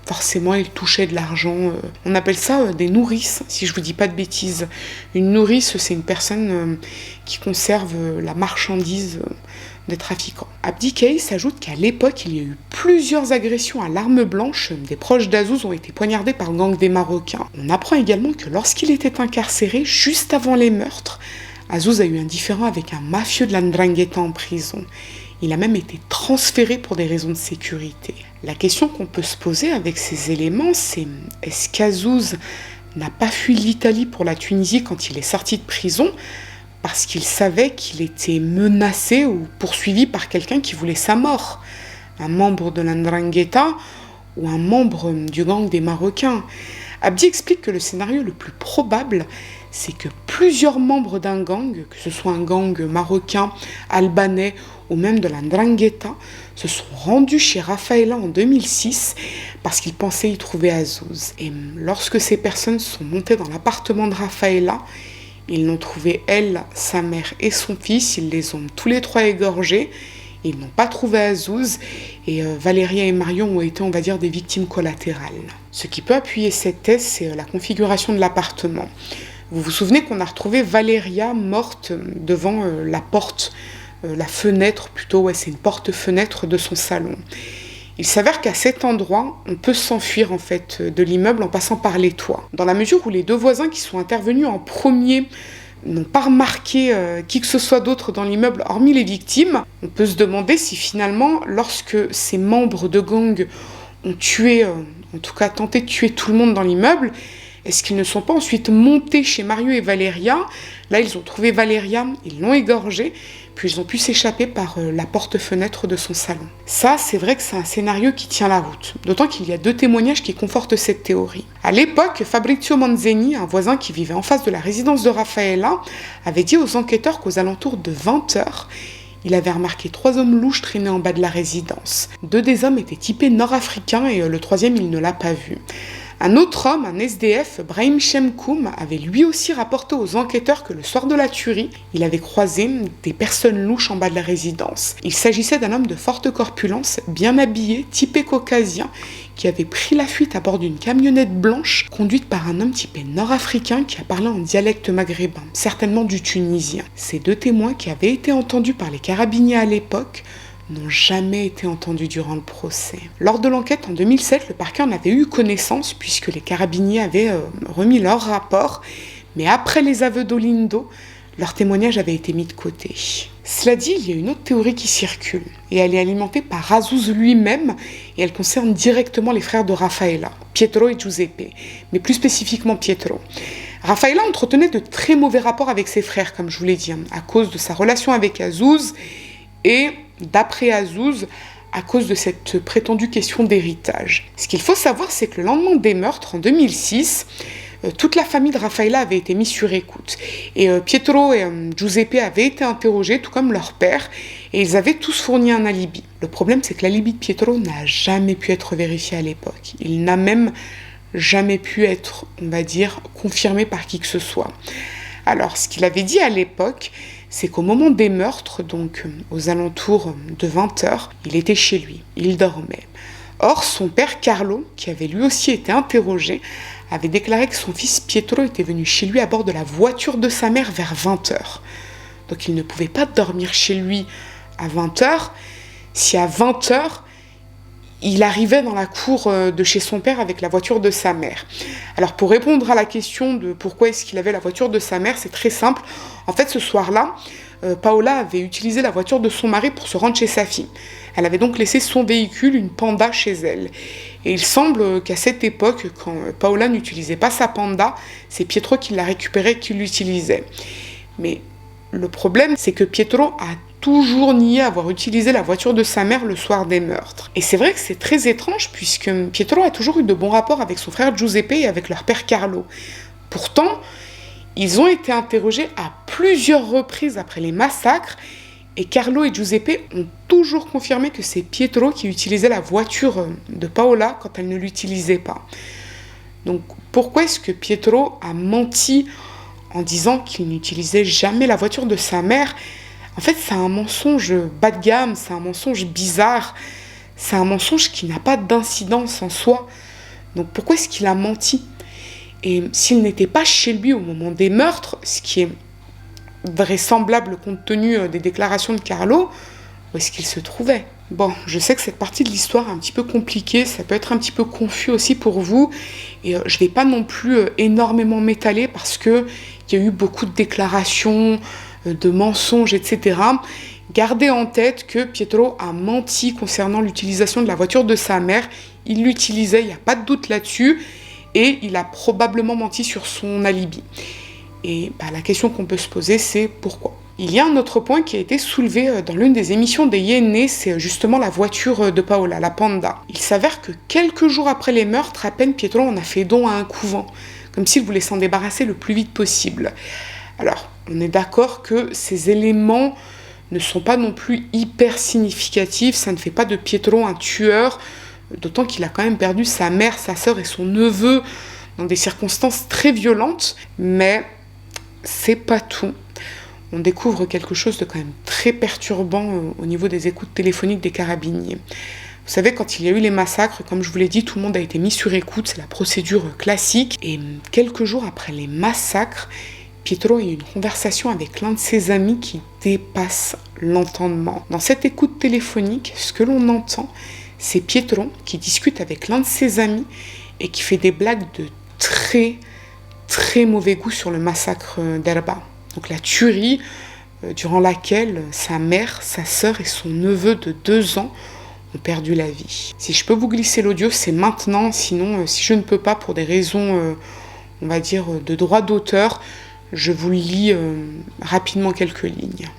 forcément, il touchait de l'argent. On appelle ça des nourrices, si je vous dis pas de bêtises. Une nourrice, c'est une personne qui conserve la marchandise des trafiquants. Abdi Kaïs ajoute qu'à l'époque, il y a eu plusieurs agressions à l'arme blanche. Des proches d'Azouz ont été poignardés par le gang des Marocains. On apprend également que lorsqu'il était incarcéré, juste avant les meurtres, Azouz a eu un différend avec un mafieux de la 'Ndrangheta en prison. Il a même été transféré pour des raisons de sécurité. La question qu'on peut se poser avec ces éléments, c'est est-ce qu'Azouz n'a pas fui l'Italie pour la Tunisie quand il est sorti de prison parce qu'il savait qu'il était menacé ou poursuivi par quelqu'un qui voulait sa mort, un membre de la 'Ndrangheta ou un membre du gang des Marocains. Abdi explique que le scénario le plus probable, c'est que plusieurs membres d'un gang, que ce soit un gang marocain, albanais ou même de la 'Ndrangheta, se sont rendus chez Raffaella en 2006 parce qu'ils pensaient y trouver Azouz. Et lorsque ces personnes sont montées dans l'appartement de Raffaella, ils l'ont trouvé elle, sa mère et son fils. Ils les ont tous les trois égorgés. Ils n'ont pas trouvé Azouz et Valéria et Marion ont été, on va dire, des victimes collatérales. Ce qui peut appuyer cette thèse, c'est la configuration de l'appartement. Vous vous souvenez qu'on a retrouvé Valéria morte devant la porte, la fenêtre plutôt, c'est une porte-fenêtre de son salon. Il s'avère qu'à cet endroit, on peut s'enfuir en fait de l'immeuble en passant par les toits. Dans la mesure où les deux voisins qui sont intervenus en premier n'ont pas remarqué qui que ce soit d'autre dans l'immeuble hormis les victimes, on peut se demander si finalement, lorsque ces membres de gang ont tué, en tout cas tenté de tuer tout le monde dans l'immeuble, est-ce qu'ils ne sont pas ensuite montés chez Mario et Valeria? Là, ils ont trouvé Valeria, ils l'ont égorgée, puis ils ont pu s'échapper par la porte-fenêtre de son salon. Ça, c'est vrai que c'est un scénario qui tient la route, d'autant qu'il y a 2 témoignages qui confortent cette théorie. À l'époque, Fabrizio Manzeni, un voisin qui vivait en face de la résidence de Raffaella, avait dit aux enquêteurs qu'aux alentours de 20h, il avait remarqué 3 hommes louches traîner en bas de la résidence. 2 des hommes étaient typés nord-africains et le 3e, il ne l'a pas vu. Un autre homme, un SDF, Brahim Shemkoum, avait lui aussi rapporté aux enquêteurs que le soir de la tuerie, il avait croisé des personnes louches en bas de la résidence. Il s'agissait d'un homme de forte corpulence, bien habillé, typé caucasien, qui avait pris la fuite à bord d'une camionnette blanche conduite par un homme typé nord-africain qui a parlé en dialecte maghrébin, certainement du tunisien. Ces 2 témoins qui avaient été entendus par les carabiniers à l'époque n'ont jamais été entendus durant le procès. Lors de l'enquête en 2007, le parquet en avait eu connaissance puisque les carabiniers avaient remis leur rapport, mais après les aveux d'Olindo, leur témoignage avait été mis de côté. Cela dit, il y a une autre théorie qui circule, et elle est alimentée par Azouz lui-même, et elle concerne directement les frères de Raffaella, Pietro et Giuseppe, mais plus spécifiquement Pietro. Raffaella entretenait de très mauvais rapports avec ses frères, comme je vous l'ai dit, à cause de sa relation avec Azouz, et d'après Azouz, à cause de cette prétendue question d'héritage. Ce qu'il faut savoir, c'est que le lendemain des meurtres, en 2006, toute la famille de Raffaella avait été mise sur écoute. Et Pietro et Giuseppe avaient été interrogés, tout comme leur père, et ils avaient tous fourni un alibi. Le problème, c'est que l'alibi de Pietro n'a jamais pu être vérifié à l'époque. Il n'a même jamais pu être, on va dire, confirmé par qui que ce soit. Alors, ce qu'il avait dit à l'époque, c'est qu'au moment des meurtres, donc aux alentours de 20h, il était chez lui, il dormait. Or, son père Carlo, qui avait lui aussi été interrogé, avait déclaré que son fils Pietro était venu chez lui à bord de la voiture de sa mère vers 20h. Donc il ne pouvait pas dormir chez lui à 20h, si à 20h, il arrivait dans la cour de chez son père avec la voiture de sa mère. Alors pour répondre à la question de pourquoi est-ce qu'il avait la voiture de sa mère, c'est très simple. En fait, ce soir-là, Paola avait utilisé la voiture de son mari pour se rendre chez sa fille. Elle avait donc laissé son véhicule, une Panda, chez elle. Et il semble qu'à cette époque, quand Paola n'utilisait pas sa Panda, c'est Pietro qui l'a récupérée, qui l'utilisait. Mais le problème, c'est que Pietro a toujours nié avoir utilisé la voiture de sa mère le soir des meurtres. Et c'est vrai que c'est très étrange puisque Pietro a toujours eu de bons rapports avec son frère Giuseppe et avec leur père Carlo. Pourtant, ils ont été interrogés à plusieurs reprises après les massacres et Carlo et Giuseppe ont toujours confirmé que c'est Pietro qui utilisait la voiture de Paola quand elle ne l'utilisait pas. Donc pourquoi est-ce que Pietro a menti en disant qu'il n'utilisait jamais la voiture de sa mère ? En fait, c'est un mensonge bas de gamme, c'est un mensonge bizarre, c'est un mensonge qui n'a pas d'incidence en soi. Donc pourquoi est-ce qu'il a menti ? Et s'il n'était pas chez lui au moment des meurtres, ce qui est vraisemblable compte tenu des déclarations de Carlo, où est-ce qu'il se trouvait ? Bon, je sais que cette partie de l'histoire est un petit peu compliquée, ça peut être un petit peu confus aussi pour vous, et je ne vais pas non plus énormément m'étaler parce qu'il y a eu beaucoup de déclarations, de mensonges, etc. Gardez en tête que Pietro a menti concernant l'utilisation de la voiture de sa mère. Il l'utilisait, il n'y a pas de doute là-dessus, et il a probablement menti sur son alibi. Et la question qu'on peut se poser, c'est pourquoi ? Il y a un autre point qui a été soulevé dans l'une des émissions des Yéné, c'est justement la voiture de Paola, la Panda. Il s'avère que quelques jours après les meurtres, à peine Pietro en a fait don à un couvent, comme s'il voulait s'en débarrasser le plus vite possible. Alors, on est d'accord que ces éléments ne sont pas non plus hyper significatifs, ça ne fait pas de Pietro un tueur, d'autant qu'il a quand même perdu sa mère, sa sœur et son neveu dans des circonstances très violentes, mais c'est pas tout. On découvre quelque chose de quand même très perturbant au niveau des écoutes téléphoniques des carabiniers. Vous savez, quand il y a eu les massacres, comme je vous l'ai dit, tout le monde a été mis sur écoute, c'est la procédure classique, et quelques jours après les massacres, Pietro a eu une conversation avec l'un de ses amis qui dépasse l'entendement. Dans cette écoute téléphonique, ce que l'on entend, c'est Pietro qui discute avec l'un de ses amis et qui fait des blagues de très, très mauvais goût sur le massacre d'Erba. Donc la tuerie durant laquelle sa mère, sa sœur et son neveu de 2 ans ont perdu la vie. Si je peux vous glisser l'audio, c'est maintenant, sinon si je ne peux pas pour des raisons, on va dire, de droit d'auteur, je vous lis rapidement quelques lignes.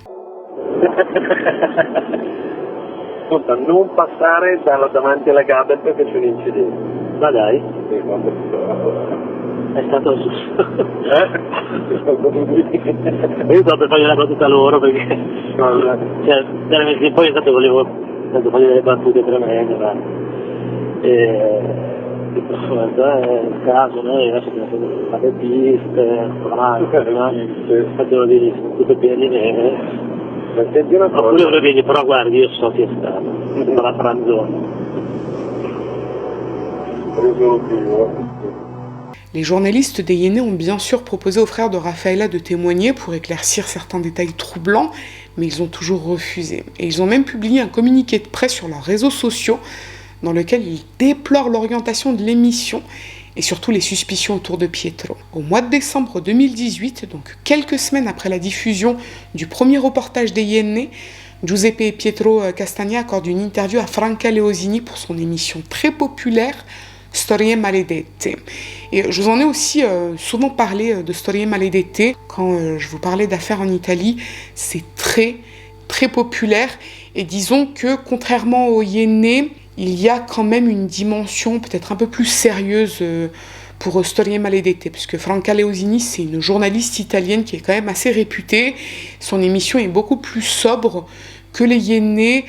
Non passare davanti alla gabbia perché c'è un incidente. Ma dai? È stato giusto. Io sto per fare la battuta loro perché cioè, poi volevo fare delle battute tremende, ma il caso noi adesso fate piste, facevo di tutte pieni nere. Oppure lo vedi, però guardi, io so chi è stato, la franzone. Les journalistes des Yéné ont bien sûr proposé aux frères de Rafaela de témoigner pour éclaircir certains détails troublants, mais ils ont toujours refusé. Et ils ont même publié un communiqué de presse sur leurs réseaux sociaux dans lequel ils déplorent l'orientation de l'émission et surtout les suspicions autour de Pietro. Au mois de décembre 2018, donc quelques semaines après la diffusion du premier reportage des Yéné, Giuseppe et Pietro Castagna accordent une interview à Franca Leosini pour son émission très populaire Storie Maledette. Et je vous en ai aussi souvent parlé de Storie Maledette quand je vous parlais d'affaires en Italie. C'est très, très populaire et disons que contrairement aux Yéné, il y a quand même une dimension peut-être un peu plus sérieuse pour Storie Maledette, puisque Franca Leosini, c'est une journaliste italienne qui est quand même assez réputée. Son émission est beaucoup plus sobre que les Yéné.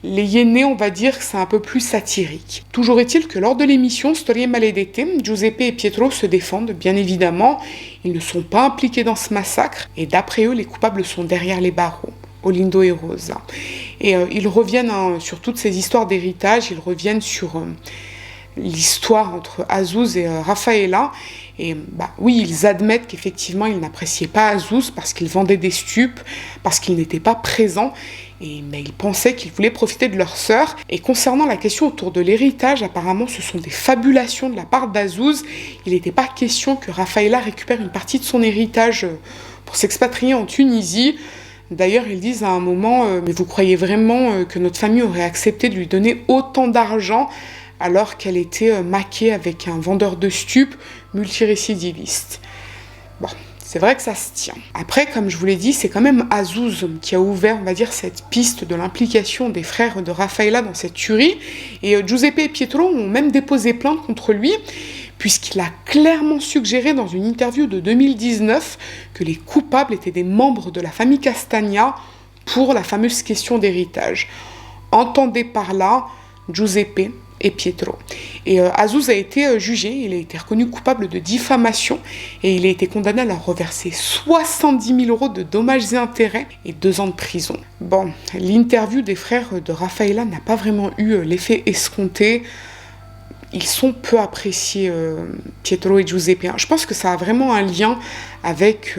Les Yéné, on va dire que c'est un peu plus satirique. Toujours est-il que lors de l'émission Storie Maledette, Giuseppe et Pietro se défendent, bien évidemment. Ils ne sont pas impliqués dans ce massacre, et d'après eux, les coupables sont derrière les barreaux. Olindo et Rosa. Et ils reviennent sur toutes ces histoires d'héritage, ils reviennent sur l'histoire entre Azouz et Rafaela. Et oui, ils admettent qu'effectivement, ils n'appréciaient pas Azouz parce qu'il vendait des stupes, parce qu'il n'était pas présent. Et ils pensaient qu'ils voulaient profiter de leur sœur. Et concernant la question autour de l'héritage, apparemment, ce sont des fabulations de la part d'Azouz. Il n'était pas question que Rafaela récupère une partie de son héritage pour s'expatrier en Tunisie. D'ailleurs, ils disent à un moment « Mais vous croyez vraiment que notre famille aurait accepté de lui donner autant d'argent alors qu'elle était maquée avec un vendeur de stupes multirécidiviste ?» Bon, c'est vrai que ça se tient. Après, comme je vous l'ai dit, c'est quand même Azouz qui a ouvert, on va dire, cette piste de l'implication des frères de Rafaela dans cette tuerie. Et Giuseppe et Pietro ont même déposé plainte contre lui, puisqu'il a clairement suggéré dans une interview de 2019 que les coupables étaient des membres de la famille Castagna pour la fameuse question d'héritage. Entendez par là Giuseppe et Pietro. Et Azouz a été jugé, il a été reconnu coupable de diffamation et il a été condamné à leur reverser 70 000 € de dommages et intérêts et 2 ans de prison. Bon, l'interview des frères de Rafaela n'a pas vraiment eu l'effet escompté. Ils sont peu appréciés, Pietro et Giuseppe. Je pense que ça a vraiment un lien avec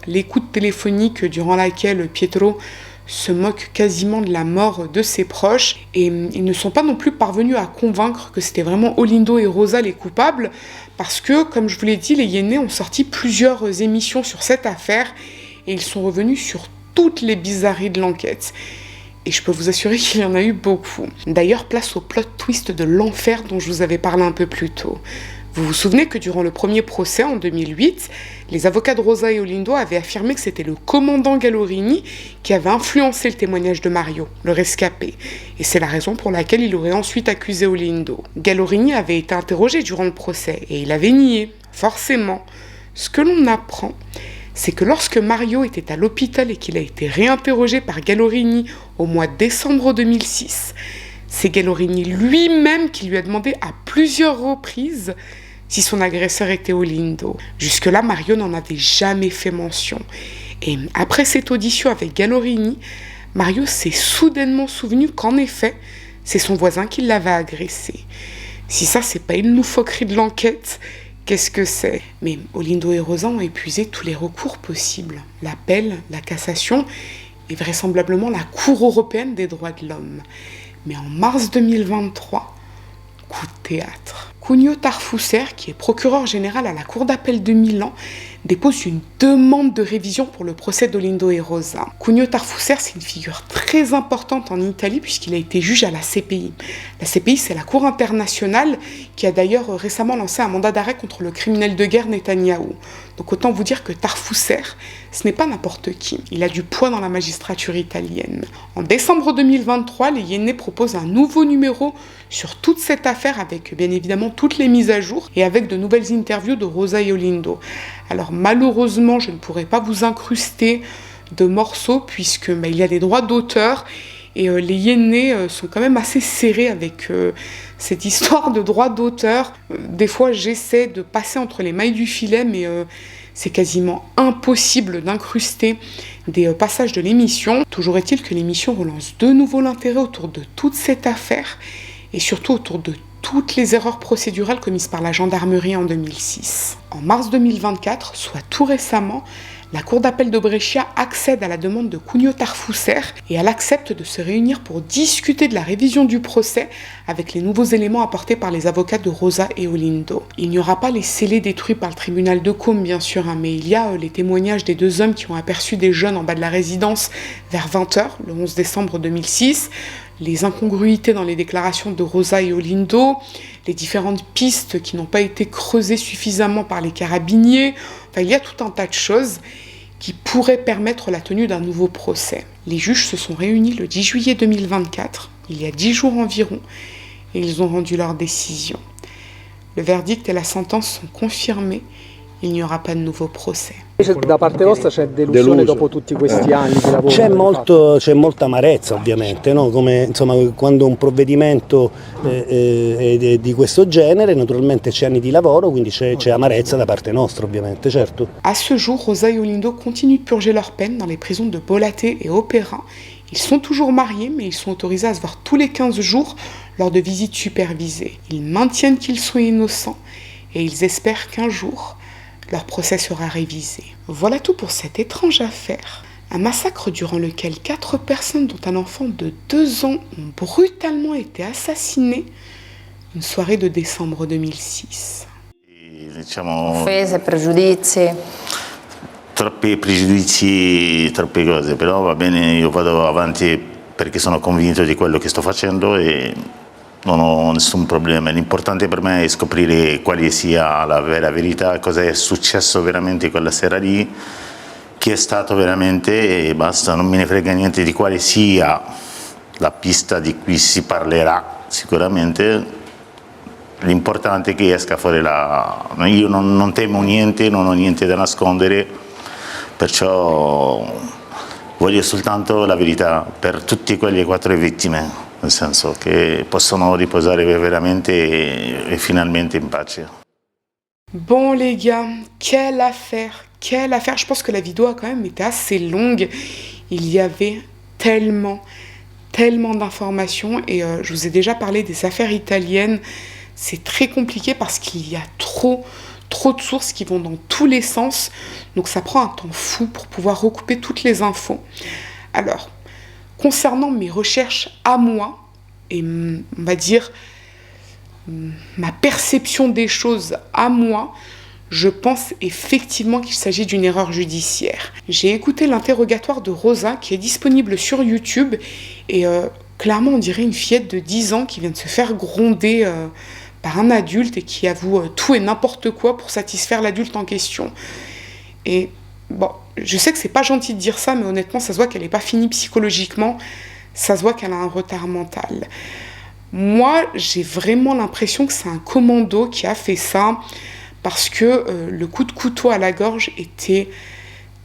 l'écoute téléphonique durant laquelle Pietro se moque quasiment de la mort de ses proches. Et ils ne sont pas non plus parvenus à convaincre que c'était vraiment Olindo et Rosa les coupables, parce que, comme je vous l'ai dit, les Yéné ont sorti plusieurs émissions sur cette affaire et ils sont revenus sur toutes les bizarreries de l'enquête. Et je peux vous assurer qu'il y en a eu beaucoup. D'ailleurs, place au plot twist de l'enfer dont je vous avais parlé un peu plus tôt. Vous vous souvenez que durant le premier procès en 2008, les avocats de Rosa et Olindo avaient affirmé que c'était le commandant Gallorini qui avait influencé le témoignage de Mario, le rescapé. Et c'est la raison pour laquelle il aurait ensuite accusé Olindo. Gallorini avait été interrogé durant le procès et il avait nié, forcément. Ce que l'on apprend, c'est que lorsque Mario était à l'hôpital et qu'il a été réinterrogé par Gallorini au mois de décembre 2006, c'est Gallorini lui-même qui lui a demandé à plusieurs reprises si son agresseur était Olindo. Jusque-là, Mario n'en avait jamais fait mention. Et après cette audition avec Gallorini, Mario s'est soudainement souvenu qu'en effet, c'est son voisin qui l'avait agressé. Si ça, c'est pas une loufoquerie de l'enquête, qu'est-ce que c'est ? Mais Olindo et Rosa ont épuisé tous les recours possibles. L'appel, la cassation et vraisemblablement la Cour européenne des droits de l'homme. Mais en mars 2023, coup de théâtre. Cugno Tarfusser, qui est procureur général à la Cour d'appel de Milan, dépose une demande de révision pour le procès d'Olindo et Rosa. Cugno Tarfusser, c'est une figure très importante en Italie puisqu'il a été juge à la CPI. La CPI, c'est la Cour internationale qui a d'ailleurs récemment lancé un mandat d'arrêt contre le criminel de guerre Netanyahou. Donc autant vous dire que Tarfusser, ce n'est pas n'importe qui. Il a du poids dans la magistrature italienne. En décembre 2023, les Iénais proposent un nouveau numéro sur toute cette affaire avec bien évidemment toutes les mises à jour et avec de nouvelles interviews de Rosa et Olindo. Alors malheureusement, je ne pourrai pas vous incruster de morceaux puisque il y a des droits d'auteur et les Iénais sont quand même assez serrés avec cette histoire de droits d'auteur. Des fois, j'essaie de passer entre les mailles du filet, mais c'est quasiment impossible d'incruster des passages de l'émission. Toujours est-il que l'émission relance de nouveau l'intérêt autour de toute cette affaire et surtout autour de toutes les erreurs procédurales commises par la gendarmerie en 2006. En mars 2024, soit tout récemment, la Cour d'appel de Brescia accède à la demande de Cugno Tarfusser et elle accepte de se réunir pour discuter de la révision du procès avec les nouveaux éléments apportés par les avocats de Rosa et Olindo. Il n'y aura pas les scellés détruits par le tribunal de Côme, bien sûr, mais il y a les témoignages des deux hommes qui ont aperçu des jeunes en bas de la résidence vers 20h, le 11 décembre 2006, les incongruités dans les déclarations de Rosa et Olindo, les différentes pistes qui n'ont pas été creusées suffisamment par les carabiniers. Enfin, il y a tout un tas de choses qui pourraient permettre la tenue d'un nouveau procès. Les juges se sont réunis le 10 juillet 2024, il y a 10 jours environ, et ils ont rendu leur décision. Le verdict et la sentence sont confirmés. Il n'y aura pas de nouveau procès. Da parte vostra c'è delusione dopo tutti questi anni di lavoro? C'è molta amarezza ovviamente, no? Come, insomma, quando un provvedimento è di questo genere, naturalmente c'è anni di lavoro, quindi c'è amarezza da parte nostra ovviamente, certo. À ce jour, Rosa et Olindo continuent de purger leur peine dans les prisons de Bollate et Opera. Ils sont toujours mariés, mais ils sont autorisés à se voir tous les 15 jours lors de visites supervisées. Ils maintiennent qu'ils sont innocents et ils espèrent qu'un jour, leur procès sera révisé. Voilà tout pour cette étrange affaire. Un massacre durant lequel 4 personnes, dont un enfant de 2 ans, ont brutalement été assassinées. Une soirée de décembre 2006. Offese, pregiudizi. Troppi pregiudizi, troppe cose, però va bene, io vado avanti perché sono convinto di quello che sto facendo e non ho nessun problema. L'importante per me è scoprire quale sia la vera verità, cosa è successo veramente quella sera lì, chi è stato veramente e basta, non me ne frega niente di quale sia la pista di cui si parlerà sicuramente. L'importante è che esca fuori Io non temo niente, non ho niente da nascondere, perciò voglio soltanto la verità per tutte quelle 4 vittime. Nel senso che possono riposare veramente et finalement in pace. Bon les gars, quelle affaire. Je pense que la vidéo a quand même été assez longue. Il y avait tellement d'informations et je vous ai déjà parlé des affaires italiennes. C'est très compliqué parce qu'il y a trop de sources qui vont dans tous les sens. Donc ça prend un temps fou pour pouvoir recouper toutes les infos. Alors, concernant mes recherches à moi, et on va dire ma perception des choses à moi, je pense effectivement qu'il s'agit d'une erreur judiciaire. J'ai écouté l'interrogatoire de Rosa qui est disponible sur YouTube et clairement on dirait une fillette de 10 ans qui vient de se faire gronder par un adulte et qui avoue tout et n'importe quoi pour satisfaire l'adulte en question. Et bon, je sais que c'est pas gentil de dire ça, mais honnêtement, ça se voit qu'elle n'est pas finie psychologiquement, ça se voit qu'elle a un retard mental. Moi, j'ai vraiment l'impression que c'est un commando qui a fait ça, parce que le coup de couteau à la gorge était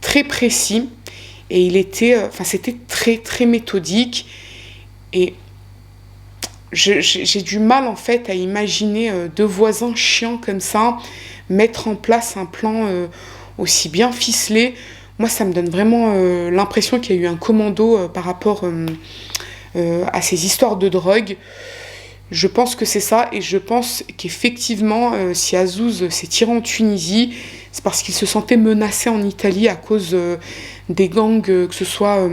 très précis, et c'était très méthodique, et j'ai du mal en fait à imaginer 2 voisins chiants comme ça, mettre en place un plan aussi bien ficelé. Moi, ça me donne vraiment l'impression qu'il y a eu un commando par rapport à ces histoires de drogue. Je pense que c'est ça, et je pense qu'effectivement, si Azouz s'est tiré en Tunisie, c'est parce qu'ils se sentaient menacés en Italie à cause des gangs, que ce soit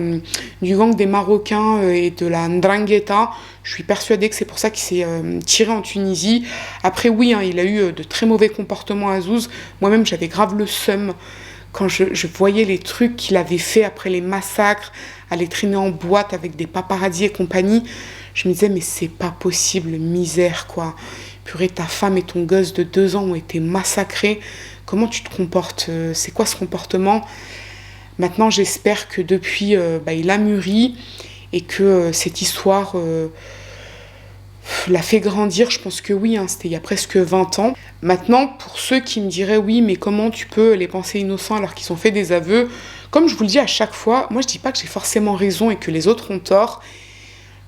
du gang des Marocains et de la Ndrangheta. Je suis persuadée que c'est pour ça qu'il s'est tiré en Tunisie. Après, oui, hein, il a eu de très mauvais comportements à Zouz. Moi-même, j'avais grave le seum quand je voyais les trucs qu'il avait fait après les massacres, aller traîner en boîte avec des paparazzis et compagnie. Je me disais, mais c'est pas possible, misère, quoi. Purée, ta femme et ton gosse de 2 ans ont été massacrés. Comment tu te comportes? C'est quoi ce comportement? Maintenant, j'espère que depuis, il a mûri et que cette histoire l'a fait grandir. Je pense que oui, hein, c'était il y a presque 20 ans. Maintenant, pour ceux qui me diraient, oui, mais comment tu peux les penser innocents alors qu'ils ont fait des aveux? Comme je vous le dis à chaque fois, moi je dis pas que j'ai forcément raison et que les autres ont tort.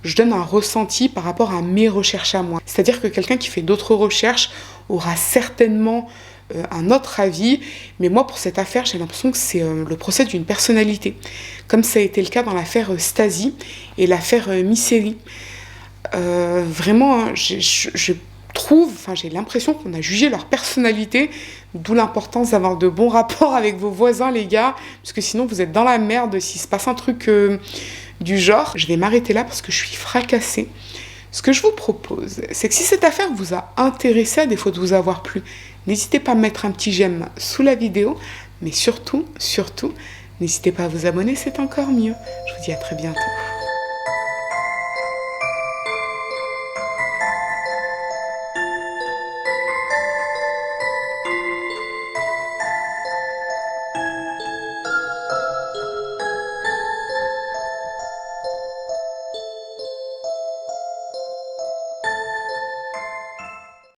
Je donne un ressenti par rapport à mes recherches à moi. C'est-à-dire que quelqu'un qui fait d'autres recherches aura certainement un autre avis, mais moi pour cette affaire j'ai l'impression que c'est le procès d'une personnalité, comme ça a été le cas dans l'affaire Stasi et l'affaire Misseri. Vraiment, je trouve, j'ai l'impression qu'on a jugé leur personnalité, d'où l'importance d'avoir de bons rapports avec vos voisins les gars, parce que sinon vous êtes dans la merde s'il se passe un truc du genre. Je vais m'arrêter là parce que je suis fracassée. Ce que je vous propose, c'est que si cette affaire vous a intéressé, à défaut de vous avoir plu, n'hésitez pas à mettre un petit j'aime sous la vidéo, mais surtout, n'hésitez pas à vous abonner, c'est encore mieux. Je vous dis à très bientôt.